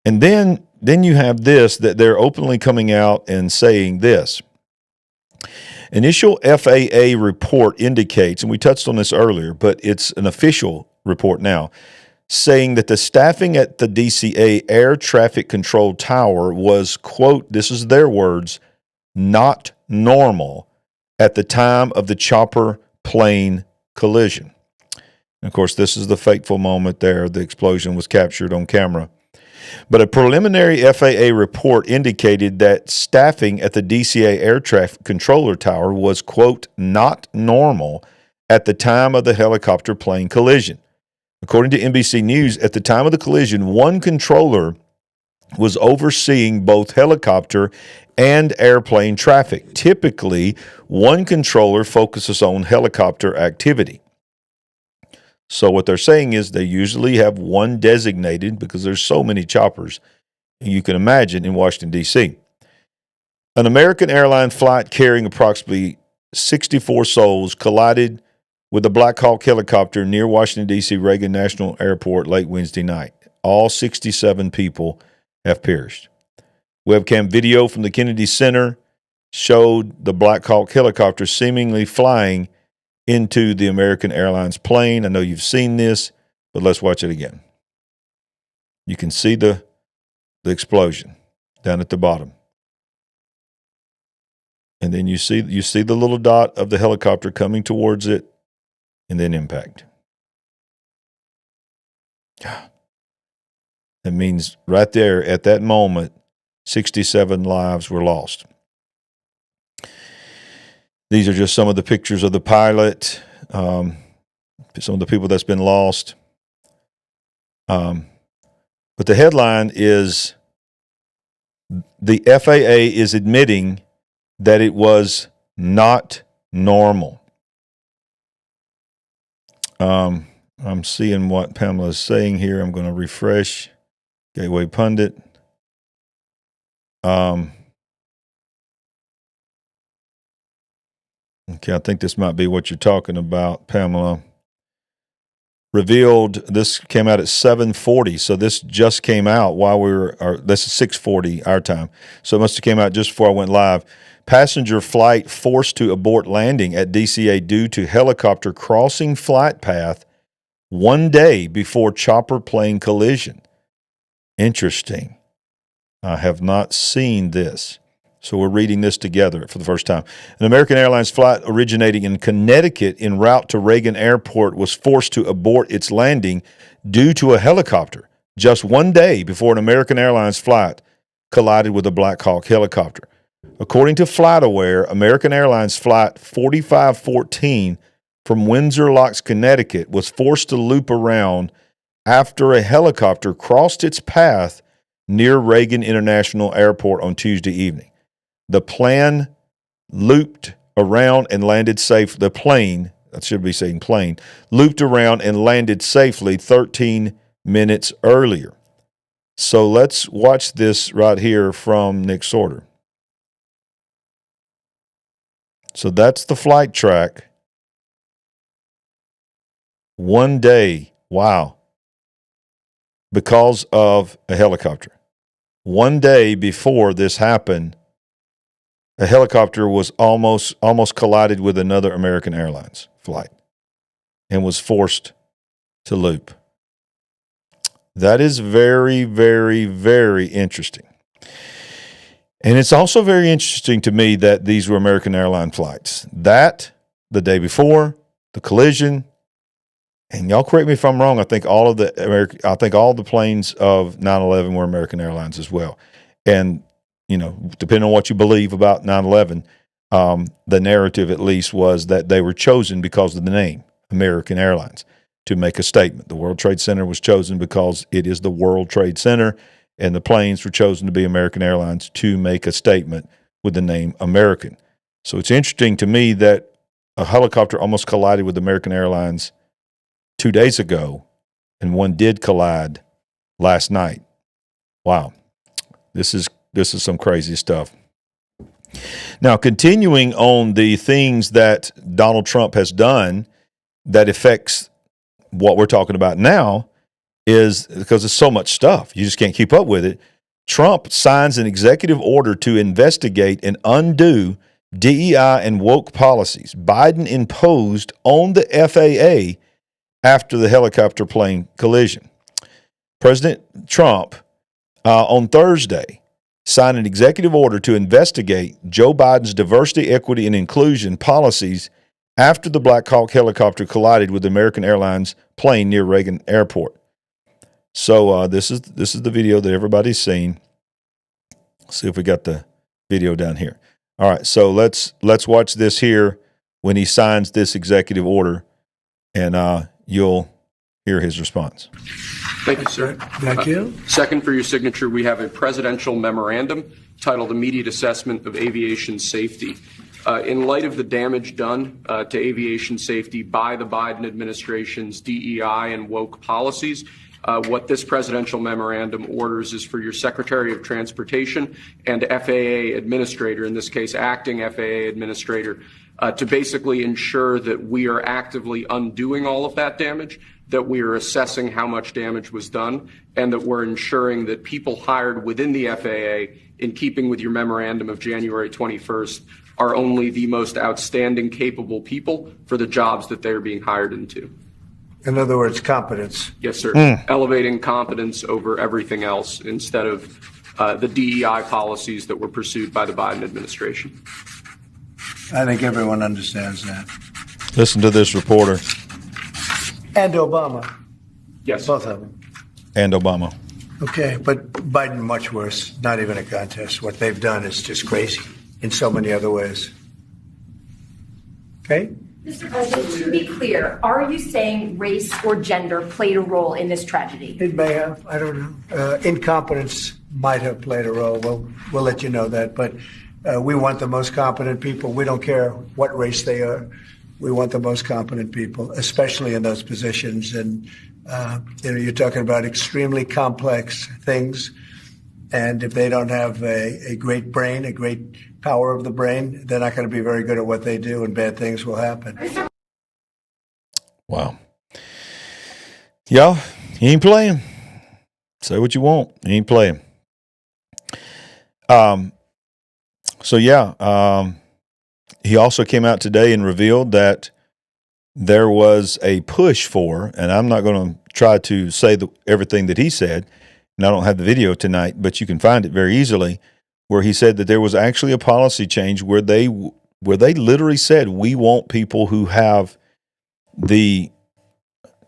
And then you have this, that they're openly coming out and saying this. Initial FAA report indicates, and we touched on this earlier, but it's an official report now, saying that the staffing at the DCA air traffic control tower was, quote, this is their words, not normal at the time of the chopper plane collision. And of course, this is the fateful moment there. The explosion was captured on camera. But a preliminary FAA report indicated that staffing at the DCA air traffic controller tower was, quote, not normal at the time of the helicopter plane collision. According to NBC News, at the time of the collision, one controller was overseeing both helicopter and airplane traffic. Typically, one controller focuses on helicopter activity. So what they're saying is they usually have one designated, because there's so many choppers, you can imagine, in Washington, D.C. An American airline flight carrying approximately 64 souls collided with a Black Hawk helicopter near Washington, D.C. Reagan National Airport late Wednesday night. All 67 people have perished. Webcam video from the Kennedy Center showed the Black Hawk helicopter seemingly flying into the American Airlines plane. I know you've seen this, but let's watch it again. You can see the explosion down at the bottom. And then you see the little dot of the helicopter coming towards it, and then impact. That means right there at that moment, 67 lives were lost. These are just some of the pictures of the pilot, some of the people that's been lost. But the headline is, the FAA is admitting that it was not normal. I'm seeing what Pamela is saying here. I'm going to refresh. Gateway Pundit. Okay, I think this might be what you're talking about, Pamela. Revealed, this came out at 7:40, so this just came out while this is 6:40 our time, so it must have came out just before I went live. Passenger flight forced to abort landing at DCA due to helicopter crossing flight path 1 day before chopper plane collision. Interesting. I have not seen this. So we're reading this together for the first time. An American Airlines flight originating in Connecticut en route to Reagan Airport was forced to abort its landing due to a helicopter just 1 day before an American Airlines flight collided with a Black Hawk helicopter. According to FlightAware, American Airlines Flight 4514 from Windsor Locks, Connecticut was forced to loop around after a helicopter crossed its path near Reagan International Airport on Tuesday evening. The plane looped around and landed safe. The plane, I should be saying plane, looped around and landed safely 13 minutes earlier. So let's watch this right here from Nick Sorter. So that's the flight track. 1 day, wow, because of a helicopter. 1 day before this happened, a helicopter was almost collided with another American Airlines flight and was forced to loop. That is very, very, very interesting. And it's also very interesting to me that these were American Airlines flights. That, the day before, the collision, and y'all correct me if I'm wrong, I think all the planes of 9/11 were American Airlines as well. And, you know, depending on what you believe about 9/11, the narrative at least was that they were chosen because of the name, American Airlines, to make a statement. The World Trade Center was chosen because it is the World Trade Center, and the planes were chosen to be American Airlines to make a statement with the name American. So it's interesting to me that a helicopter almost collided with American Airlines 2 days ago, and one did collide last night. Wow. This is some crazy stuff. Now, continuing on the things that Donald Trump has done that affects what we're talking about now, is because there's so much stuff, you just can't keep up with it. Trump signs an executive order to investigate and undo DEI and woke policies Biden imposed on the FAA after the helicopter plane collision. President Trump on Thursday signed an executive order to investigate Joe Biden's diversity, equity, and inclusion policies after the Black Hawk helicopter collided with the American Airlines plane near Reagan Airport. So this is the video that everybody's seen. Let's see if we got the video down here. All right, so let's watch this here when he signs this executive order, and you'll hear his response. Thank you, sir. Thank you. Second, for your signature, we have a presidential memorandum titled Immediate Assessment of Aviation Safety. In light of the damage done to aviation safety by the Biden administration's DEI and woke policies, what this presidential memorandum orders is for your Secretary of Transportation and FAA administrator, in this case acting FAA administrator, to basically ensure that we are actively undoing all of that damage, that we are assessing how much damage was done, and that we're ensuring that people hired within the FAA, in keeping with your memorandum of January 21st, are only the most outstanding, capable people for the jobs that they're being hired into. In other words, competence. Yes, sir. Elevating competence over everything else instead of the DEI policies that were pursued by the Biden administration. I think everyone understands that. Listen to this reporter. And Obama. Yes. Both of them. And Obama. Okay, but Biden much worse. Not even a contest. What they've done is just crazy in so many other ways. Okay? Mr. President, to be clear, are you saying race or gender played a role in this tragedy? It may have. I don't know. Incompetence might have played a role. We'll let you know that. But we want the most competent people. We don't care what race they are. We want the most competent people, especially in those positions. And you're talking about extremely complex things. And if they don't have a great brain, a great power of the brain, they're not going to be very good at what they do, and bad things will happen. Wow. Y'all, he ain't playing. Say what you want. He ain't playing. He also came out today and revealed that there was a push for, and I'm not going to try to say everything that he said, and I don't have the video tonight, but you can find it very easily, where he said that there was actually a policy change where they literally said, we want people who have we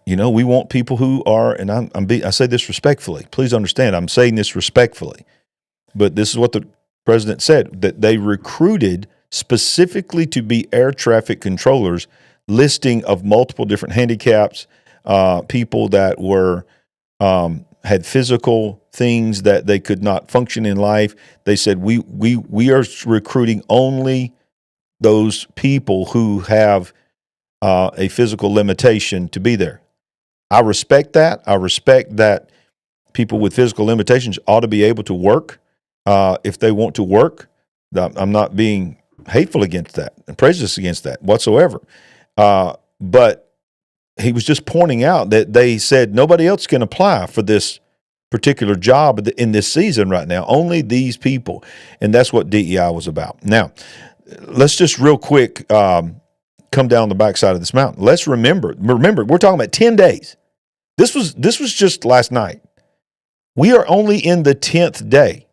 want people who are, and I say this respectfully. Please understand, I'm saying this respectfully, but this is what the president said, that they recruited specifically to be air traffic controllers, listing of multiple different handicaps, people that were had physical things that they could not function in life. They said, we are recruiting only those people who have a physical limitation to be there. I respect that. I respect that people with physical limitations ought to be able to work if they want to work. I'm not being hateful against that and prejudiced against that whatsoever. But he was just pointing out that they said nobody else can apply for this particular job in this season right now, only these people. And that's what DEI was about. Now, let's just real quick come down the backside of this mountain. Let's remember, we're talking about 10 days. This was just last night. We are only in the 10th day.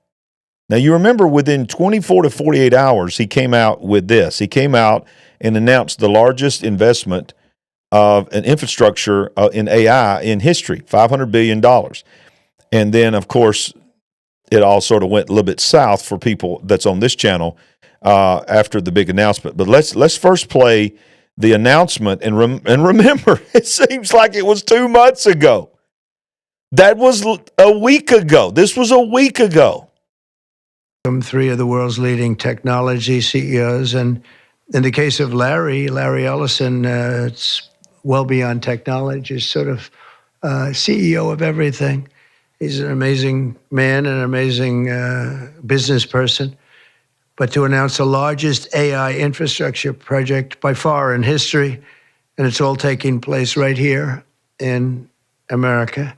Now, you remember within 24 to 48 hours, he came out with this. He came out and announced the largest investment of an infrastructure in AI in history, $500 billion. And then, of course, it all sort of went a little bit south for people that's on this channel after the big announcement. But let's first play the announcement and remember, it seems like it was 2 months ago. That was a week ago. This was a week ago. Three of the world's leading technology CEOs, and in the case of Larry Ellison, it's well beyond technology. He's sort of CEO of everything. He's an amazing man, an amazing business person. But to announce the largest AI infrastructure project by far in history, and it's all taking place right here in America.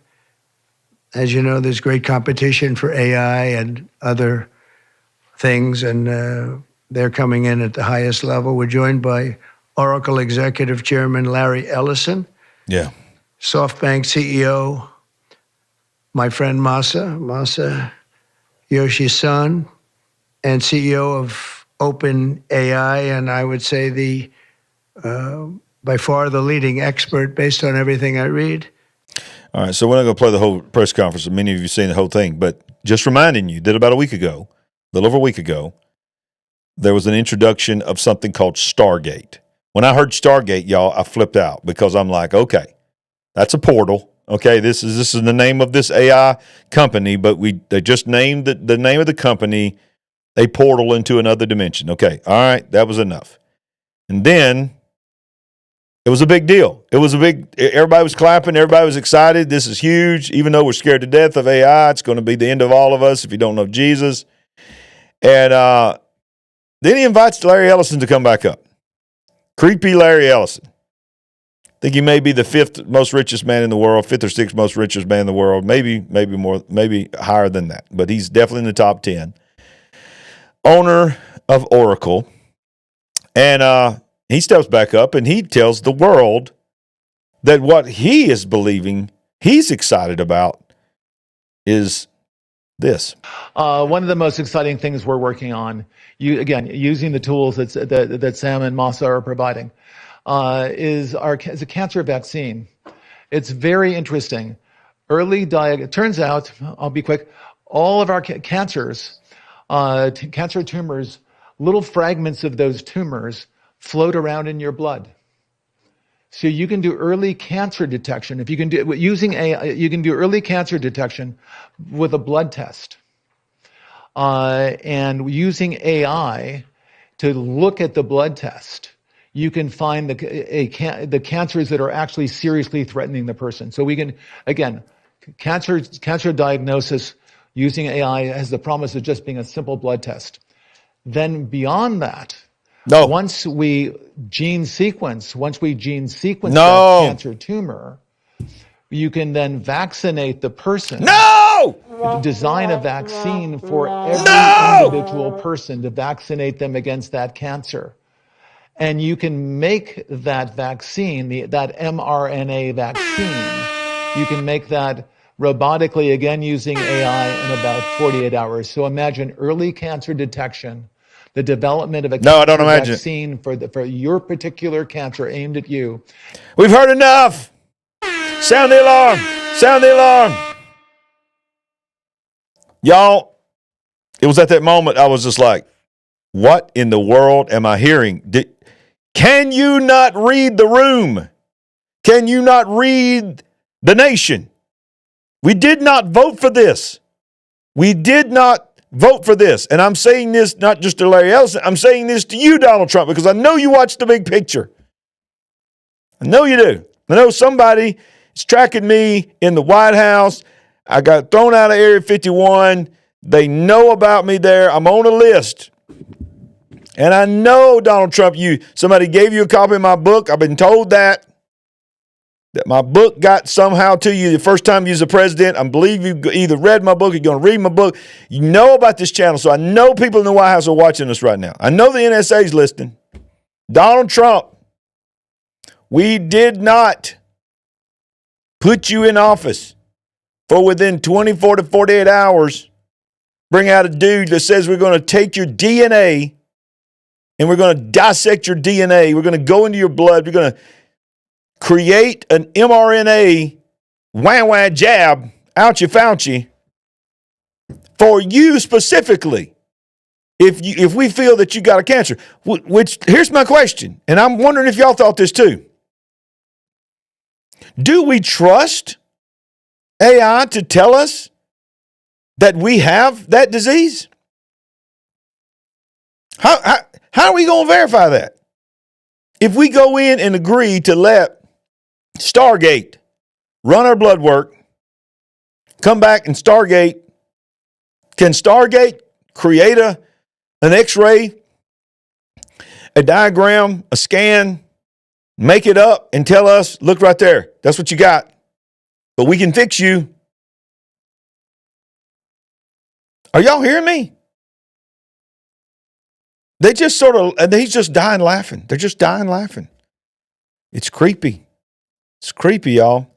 As you know, there's great competition for AI and other things, and they're coming in at the highest level. We're joined by Oracle Executive Chairman Larry Ellison. Yeah. SoftBank CEO, my friend Masa Yoshi's son, and CEO of OpenAI, and I would say by far the leading expert based on everything I read. All right, so we're not going to play the whole press conference. Many of you have seen the whole thing, but just reminding you that about a little over a week ago, there was an introduction of something called Stargate. When I heard Stargate, y'all, I flipped out because I'm like, okay, that's a portal. Okay, this is the name of this AI company, but they just named the name of the company a portal into another dimension. Okay, all right, that was enough. And then it was a big deal. Everybody was clapping, everybody was excited. This is huge. Even though we're scared to death of AI, it's going to be the end of all of us if you don't know Jesus. And then he invites Larry Ellison to come back up. Creepy Larry Ellison. I think he may be the fifth most richest man in the world, fifth or sixth most richest man in the world, maybe more, maybe higher than that. But he's definitely in the top 10. Owner of Oracle. And he steps back up and he tells the world that what he is believing, he's excited about, is this. One of the most exciting things we're working on, using the tools that Sam and Masa are providing, is a cancer vaccine. It's very interesting. It turns out, I'll be quick, all of our cancers, cancer tumors, little fragments of those tumors float around in your blood. So you can do early cancer detection. If you can do using AI, you can do early cancer detection with a blood test. And using AI to look at the blood test, you can find the cancers that are actually seriously threatening the person. So we can, again, cancer diagnosis using AI has the promise of just being a simple blood test. Then beyond that, once we gene sequence that cancer tumor, you can then vaccinate the person. Design a vaccine for every individual person to vaccinate them against that cancer. And you can make that vaccine, that mRNA vaccine, you can make that robotically, again using AI, in about 48 hours. So imagine early cancer detection, the development of a vaccine for your particular cancer aimed at you. We've heard enough. Sound the alarm. Sound the alarm. Y'all, it was at that moment I was just like, what in the world am I hearing? Can you not read the room? Can you not read the nation? We did not vote for this. We did not vote for this. And I'm saying this not just to Larry Ellison. I'm saying this to you, Donald Trump, because I know you watch the big picture. I know you do. I know somebody is tracking me in the White House. I got thrown out of Area 51. They know about me there. I'm on a list. And I know, Donald Trump, somebody gave you a copy of my book. I've been told that my book got somehow to you the first time you was the president. I believe you either read my book or you're going to read my book. You know about this channel, so I know people in the White House are watching us right now. I know the NSA is listening. Donald Trump, we did not put you in office for within 24 to 48 hours bring out a dude that says we're going to take your DNA and we're going to dissect your DNA. We're going to go into your blood. We're going to create an mRNA wah-wah jab, ouchie fauci, for you specifically. If we feel that you got a cancer, which here's my question, and I'm wondering if y'all thought this too. Do we trust AI to tell us that we have that disease? How are we going to verify that? If we go in and agree to let Stargate run our blood work, come back and Stargate, can Stargate create an X-ray, a diagram, a scan, make it up and tell us, look right there, that's what you got, but we can fix you? Are y'all hearing me? They just he's just dying laughing. They're just dying laughing. It's creepy. It's creepy, y'all.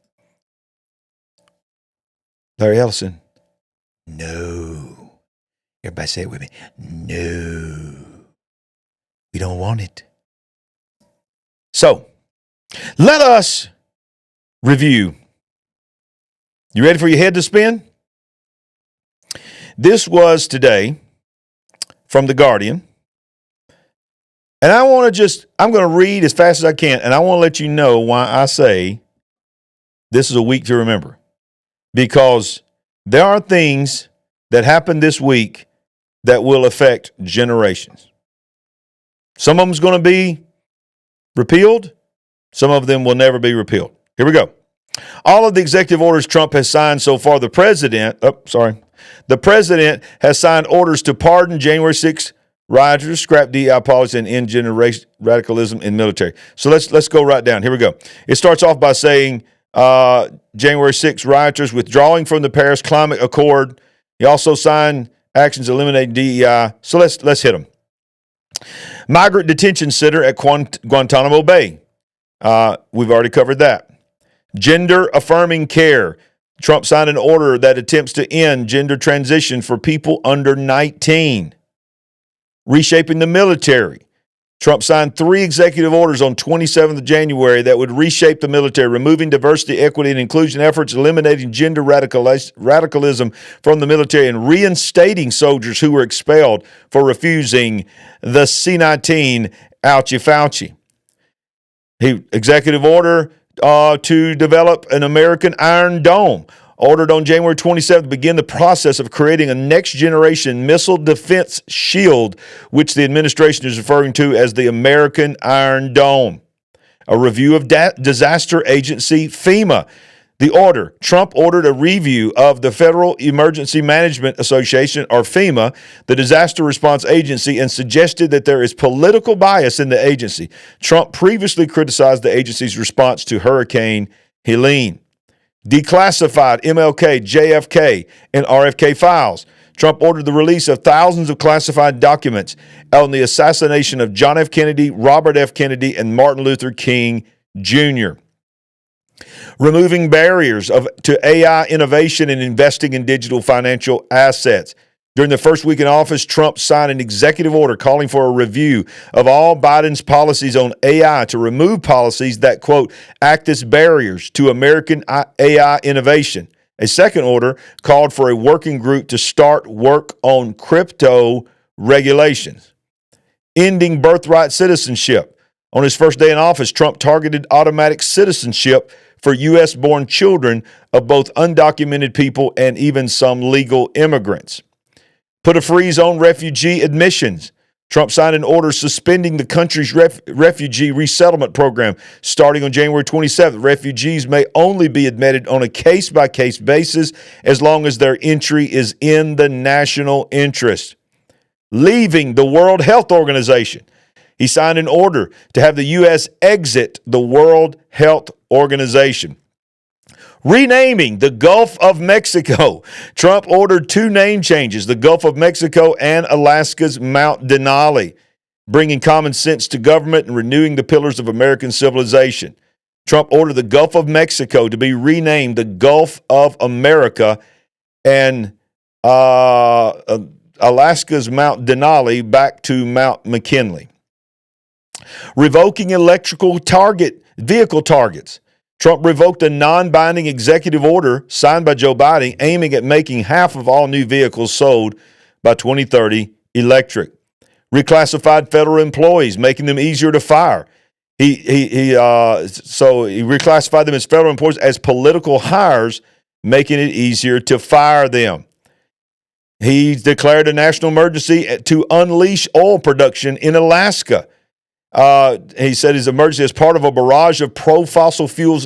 Larry Ellison. No. Everybody say it with me. No. We don't want it. So, let us review. You ready for your head to spin? This was today from The Guardian. And I'm going to read as fast as I can, and I want to let you know why I say this is a week to remember. Because there are things that happened this week that will affect generations. Some of them is going to be repealed. Some of them will never be repealed. Here we go. All of the executive orders Trump has signed so far, the president has signed orders to pardon January 6th rioters, scrap DEI policy, and end gender radicalism in military. So let's go right down. Here we go. It starts off by saying January 6th rioters withdrawing from the Paris Climate Accord. He also signed actions eliminating DEI. So let's hit them. Migrant detention center at Guantanamo Bay. We've already covered that. Gender affirming care. Trump signed an order that attempts to end gender transition for people under 19. Reshaping the military. Trump signed 3 executive orders on 27th of January that would reshape the military, removing diversity, equity, and inclusion efforts, eliminating gender radicalism from the military, and reinstating soldiers who were expelled for refusing the C-19 Ouchie Fauci. Executive order to develop an American Iron Dome, ordered on January 27th to begin the process of creating a next-generation missile defense shield, which the administration is referring to as the American Iron Dome. A review of disaster agency FEMA. The order. Trump ordered a review of the Federal Emergency Management Association, or FEMA, the disaster response agency, and suggested that there is political bias in the agency. Trump previously criticized the agency's response to Hurricane Helene. Declassified MLK, JFK, and RFK files. Trump ordered the release of thousands of classified documents on the assassination of John F. Kennedy, Robert F. Kennedy, and Martin Luther King Jr. Removing barriers to AI innovation and investing in digital financial assets. During the first week in office, Trump signed an executive order calling for a review of all Biden's policies on AI to remove policies that, quote, act as barriers to American AI innovation. A second order called for a working group to start work on crypto regulations. Ending birthright citizenship. On his first day in office, Trump targeted automatic citizenship for U.S.-born children of both undocumented people and even some legal immigrants. Put a freeze on refugee admissions. Trump signed an order suspending the country's refugee resettlement program starting on January 27th. Refugees may only be admitted on a case-by-case basis as long as their entry is in the national interest. Leaving the World Health Organization. He signed an order to have the U.S. exit the World Health Organization. Renaming the Gulf of Mexico. Trump ordered 2 name changes, the Gulf of Mexico and Alaska's Mount Denali, bringing common sense to government and renewing the pillars of American civilization. Trump ordered the Gulf of Mexico to be renamed the Gulf of America and Alaska's Mount Denali back to Mount McKinley. Revoking electrical vehicle targets. Trump revoked a non-binding executive order signed by Joe Biden aiming at making half of all new vehicles sold by 2030 electric. Reclassified federal employees, making them easier to fire. So he reclassified them as federal employees as political hires, making it easier to fire them. He declared a national emergency to unleash oil production in Alaska. He said his emergency is part of a barrage of pro-fossil fuels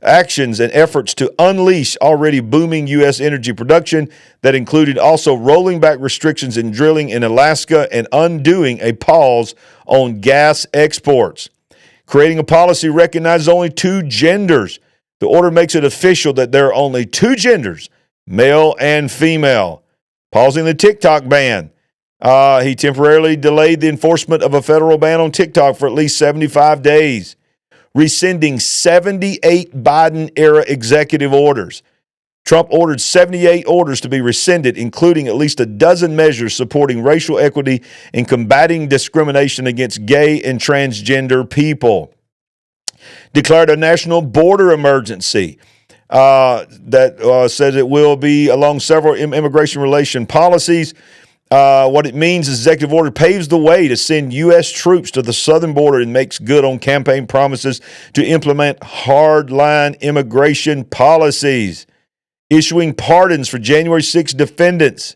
actions and efforts to unleash already booming U.S. energy production that included also rolling back restrictions in drilling in Alaska and undoing a pause on gas exports. Creating a policy recognizes only 2 genders. The order makes it official that there are only 2 genders, male and female. Pausing the TikTok ban. He temporarily delayed the enforcement of a federal ban on TikTok for at least 75 days, rescinding 78 Biden-era executive orders. Trump ordered 78 orders to be rescinded, including at least a dozen measures supporting racial equity and combating discrimination against gay and transgender people. Declared a national border emergency that says it will be along several immigration relation policies. What it means is executive order paves the way to send U.S. troops to the southern border and makes good on campaign promises to implement hardline immigration policies. Issuing pardons for January 6 defendants.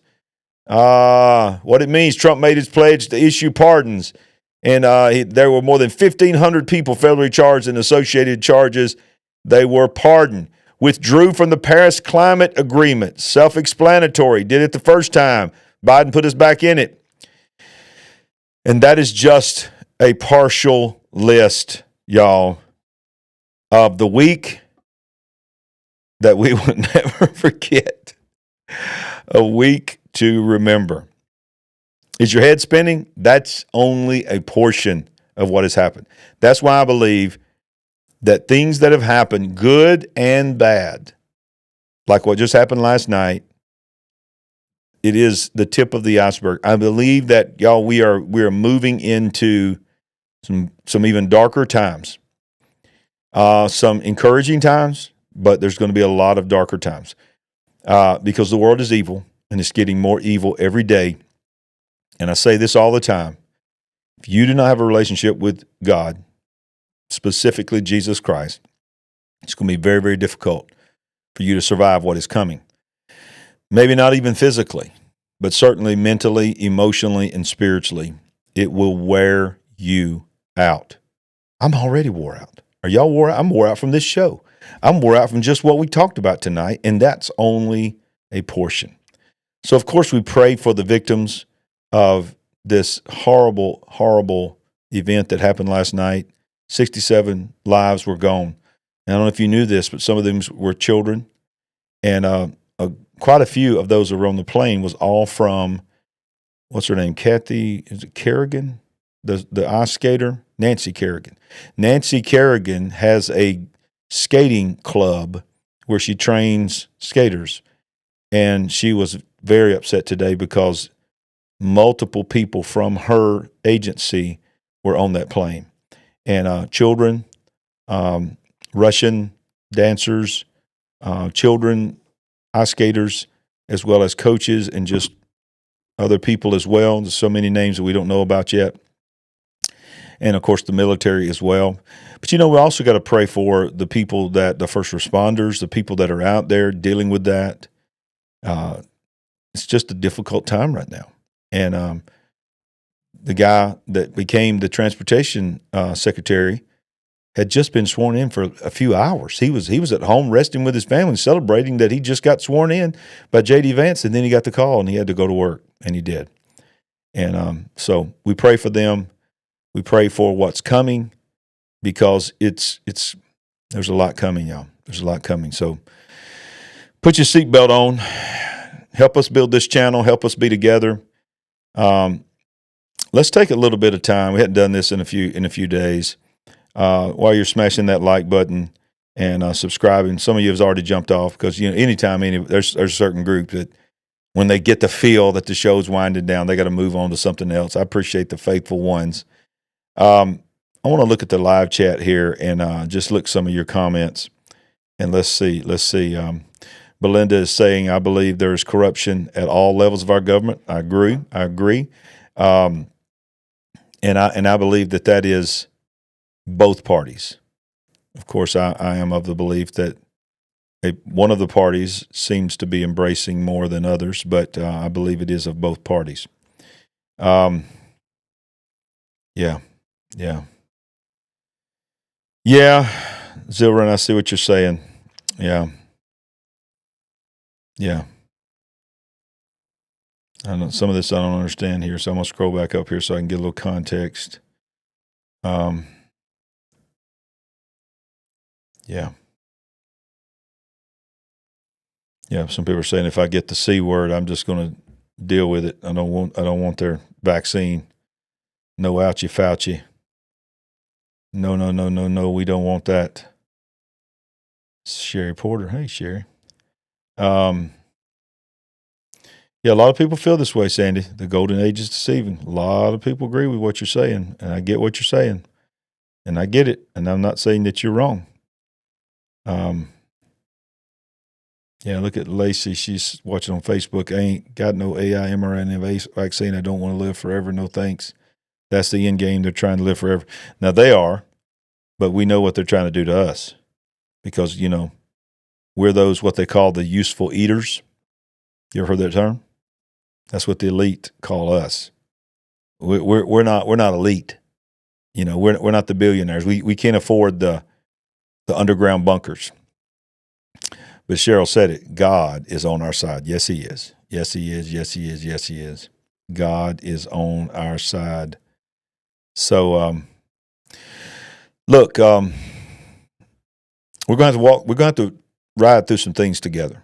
What it means, Trump made his pledge to issue pardons. And there were more than 1,500 people federally charged in associated charges. They were pardoned. Withdrew from the Paris Climate Agreement. Self-explanatory. Did it the first time. Biden put us back in it. And that is just a partial list, y'all, of the week that we will never forget. A week to remember. Is your head spinning? That's only a portion of what has happened. That's why I believe that things that have happened, good and bad, like what just happened last night, it is the tip of the iceberg. I believe that, y'all, we are moving into some even darker times, some encouraging times, but there's going to be a lot of darker times because the world is evil and it's getting more evil every day. And I say this all the time. If you do not have a relationship with God, specifically Jesus Christ, it's going to be very, very difficult for you to survive what is coming. Maybe not even physically, but certainly mentally, emotionally, and spiritually. It will wear you out. I'm already wore out. Are y'all wore out? I'm wore out from this show. I'm wore out from just what we talked about tonight, and that's only a portion. So, of course, we pray for the victims of this horrible, horrible event that happened last night. 67 lives were gone. And I don't know if you knew this, but some of them were children. And quite a few of those that were on the plane was all from, what's her name, Kathy, is it Kerrigan? The ice skater? Nancy Kerrigan. Nancy Kerrigan has a skating club where she trains skaters. And she was very upset today because multiple people from her agency were on that plane. And children, Russian dancers, children, ice skaters, as well as coaches and just other people as well. There's so many names that we don't know about yet. And, of course, the military as well. But, we also got to pray for the people the first responders, the people that are out there dealing with that. It's just a difficult time right now. And the guy that became the transportation secretary had just been sworn in for a few hours. He was at home resting with his family, celebrating that he just got sworn in by J.D. Vance, and then he got the call, and he had to go to work, and he did. And so we pray for them. We pray for what's coming because there's a lot coming, y'all. There's a lot coming. So put your seatbelt on. Help us build this channel. Help us be together. Let's take a little bit of time. We hadn't done this in a few days. While you're smashing that like button and subscribing, some of you have already jumped off because anytime there's a certain group that when they get the feel that the show's winding down, they got to move on to something else. I appreciate the faithful ones. I want to look at the live chat here and just look some of your comments and let's see. Belinda is saying, I believe there is corruption at all levels of our government. I agree. And I believe that is both parties. Of course, I am of the belief that one of the parties seems to be embracing more than others, but I believe it is of both parties. Yeah. Zilran, I see what you're saying. Yeah. I know some of this I don't understand here, so I'm going to scroll back up here so I can get a little context. Yeah, some people are saying if I get the C word, I'm just going to deal with it. I don't want their vaccine. No ouchie Fauci. No, we don't want that. Sherry Porter. Hey, Sherry. Yeah, a lot of people feel this way, Sandy. The golden age is deceiving. A lot of people agree with what you're saying, and I get what you're saying. And I get it, and I'm not saying that you're wrong. Yeah, look at Lacey. She's watching on Facebook. I ain't got no AI mRNA vaccine. I don't want to live forever. No thanks. That's the end game. They're trying to live forever. Now, they are, but we know what they're trying to do to us because, we're those what they call the useful eaters. You ever heard that term? That's what the elite call us. We're not elite. We're not the billionaires. We can't afford the underground bunkers. But Cheryl said it. God is on our side. Yes, he is. Yes, he is. Yes, he is. Yes, he is. God is on our side. So, look, we're going to have to ride through some things together.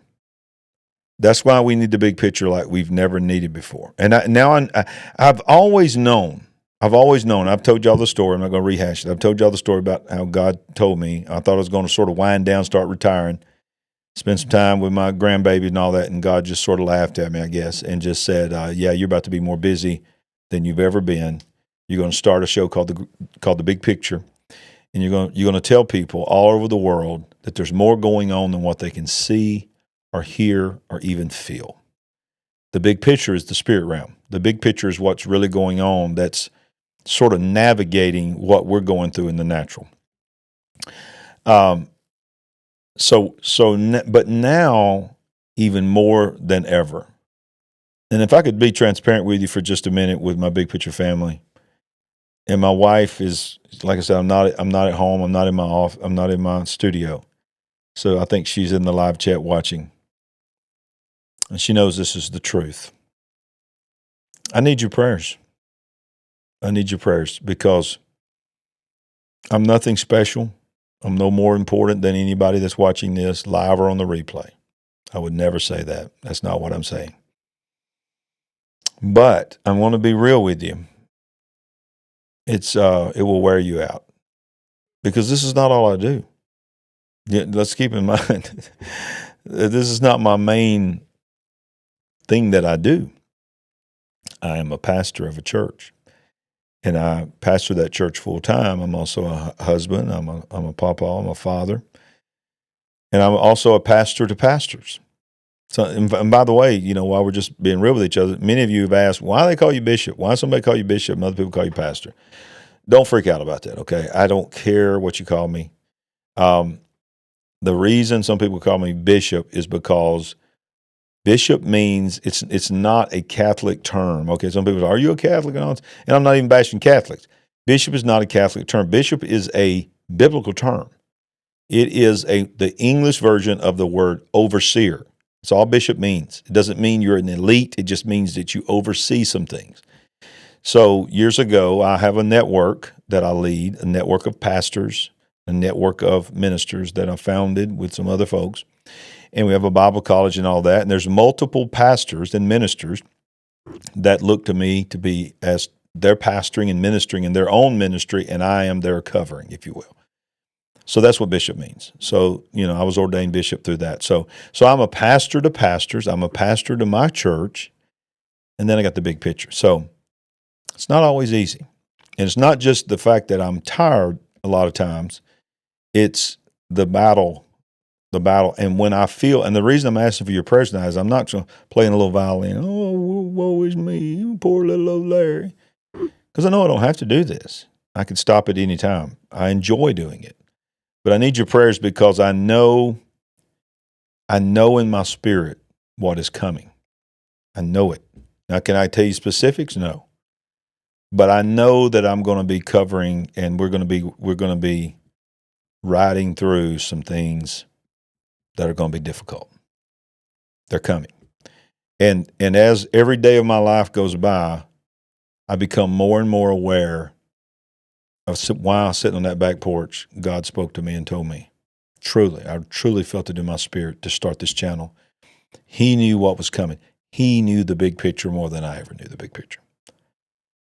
That's why we need the big picture like we've never needed before. And I've always known. I've told y'all the story. I'm not going to rehash it. I've told y'all the story about how God told me. I thought I was going to sort of wind down, start retiring. spent some time with my grandbaby and all that, and God just sort of laughed at me, I guess, and just said, yeah, you're about to be more busy than you've ever been. You're going to start a show called The Big Picture, and you're going to tell people all over the world that there's more going on than what they can see or hear or even feel. The big picture is the spirit realm. The big picture is what's really going on that's sort of navigating what we're going through in the natural. But now, even more than ever, and if I could be transparent with you for just a minute with my big picture family, and my wife is, like I said, I'm not at home, I'm not in my office, I'm not in my studio. So I think she's in the live chat watching. And she knows this is the truth. I need your prayers. I need your prayers because I'm nothing special. I'm no more important than anybody that's watching this live or on the replay. I would never say that. That's not what I'm saying. But I want to be real with you. It will wear you out because this is not all I do. Let's keep in mind, this is not my main thing that I do. I am a pastor of a church, and I pastor that church full time. I'm also a husband. I'm a papa. I'm a father, and I'm also a pastor to pastors. So, and by the way, while we're just being real with each other, many of you have asked, why they call you bishop? Why somebody call you bishop and other people call you pastor? Don't freak out about that, okay? I don't care what you call me. The reason some people call me bishop is because bishop means it's not a Catholic term. Okay, some people say, are you a Catholic? And I'm not even bashing Catholics. Bishop is not a Catholic term. Bishop is a biblical term. It is the English version of the word overseer. That's all bishop means. It doesn't mean you're an elite. It just means that you oversee some things. So years ago, I have a network that I lead, a network of pastors, a network of ministers that I founded with some other folks. And we have a Bible college and all that. And there's multiple pastors and ministers that look to me to be as they're pastoring and ministering in their own ministry, and I am their covering, if you will. So that's what bishop means. So, I was ordained bishop through that. So I'm a pastor to pastors. I'm a pastor to my church. And then I got the big picture. So it's not always easy. And it's not just the fact that I'm tired a lot of times. It's the battle. And when I feel, and the reason I'm asking for your prayers now is I'm not playing a little violin. Oh, woe is me, poor little old Larry. Because I know I don't have to do this. I can stop at any time. I enjoy doing it. But I need your prayers because I know in my spirit what is coming. I know it. Now, can I tell you specifics? No. But I know that I'm going to be covering, and we're going to be riding through some things that are going to be difficult. They're coming. And as every day of my life goes by, I become more and more aware of while sitting on that back porch, God spoke to me and told me, I truly felt it in my spirit to start this channel. He knew what was coming. He knew the big picture more than I ever knew the big picture.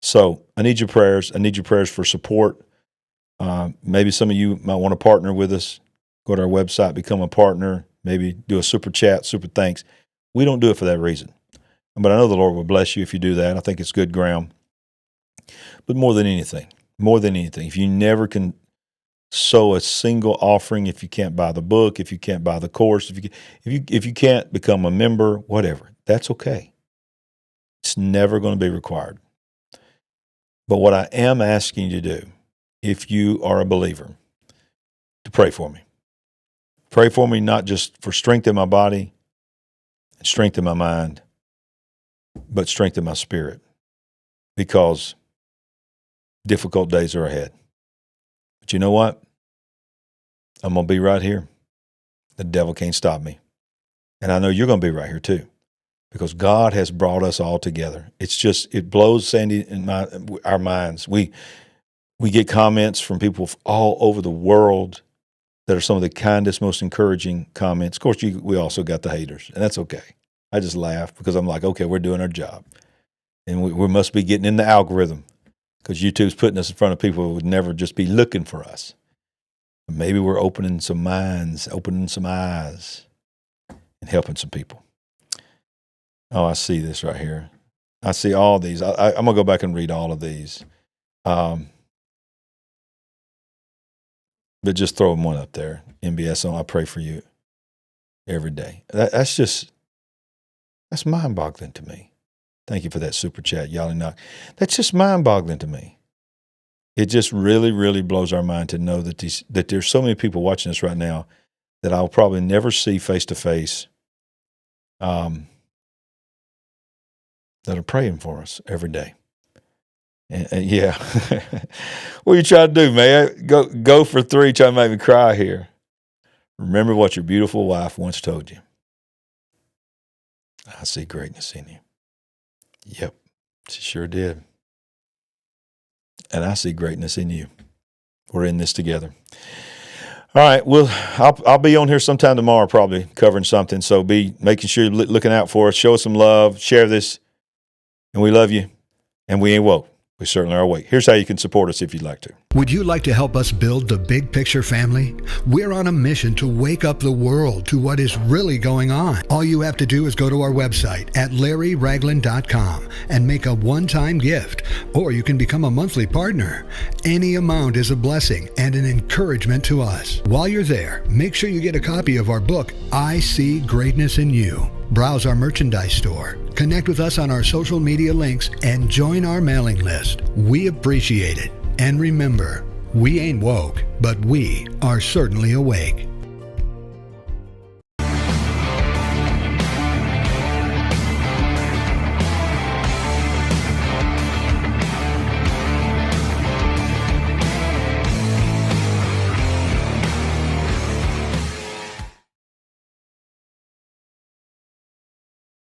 So I need your prayers. I need your prayers for support. Maybe some of you might want to partner with us. Go to our website, become a partner, maybe do a super chat, super thanks. We don't do it for that reason. But I know the Lord will bless you if you do that. I think it's good ground. But more than anything, if you never can sow a single offering, if you can't buy the book, if you can't buy the course, if you can't become a member, whatever, that's okay. It's never going to be required. But what I am asking you to do, if you are a believer, to pray for me. Pray for me not just for strength in my body and strength in my mind, but strength in my spirit, because difficult days are ahead. But you know what? I'm going to be right here. The devil can't stop me. And I know you're going to be right here too, because God has brought us all together. It blows Sandy and our minds. We get comments from people all over the world that are some of the kindest, most encouraging comments. Of course, we also got the haters, and that's okay. I just laugh because I'm like, okay, we're doing our job. And we must be getting in the algorithm because YouTube's putting us in front of people who would never just be looking for us. Maybe we're opening some minds, opening some eyes and helping some people. Oh, I see this right here. I see all these. I'm going to go back and read all of these. But just throw one up there. MBS, I pray for you every day. That's mind-boggling to me. Thank you for that super chat, Yali Knock. That's just mind-boggling to me. It just really, really blows our mind to know that there's so many people watching us right now that I'll probably never see face-to-face that are praying for us every day. And yeah. What are you trying to do, man? Go for 3, trying to make me cry here. Remember what your beautiful wife once told you. I see greatness in you. Yep, she sure did. And I see greatness in you. We're in this together. All right, I'll be on here sometime tomorrow, probably covering something. So be making sure you're looking out for us. Show us some love. Share this. And we love you. And we ain't woke. We certainly are awake. Here's how you can support us if you'd like to. Would you like to help us build the big picture family? We're on a mission to wake up the world to what is really going on. All you have to do is go to our website at LarryRagland.com and make a one-time gift, or you can become a monthly partner. Any amount is a blessing and an encouragement to us. While you're there, make sure you get a copy of our book, I See Greatness in You. Browse our merchandise store, connect with us on our social media links, and join our mailing list. We appreciate it. And remember, we ain't woke, but we are certainly awake.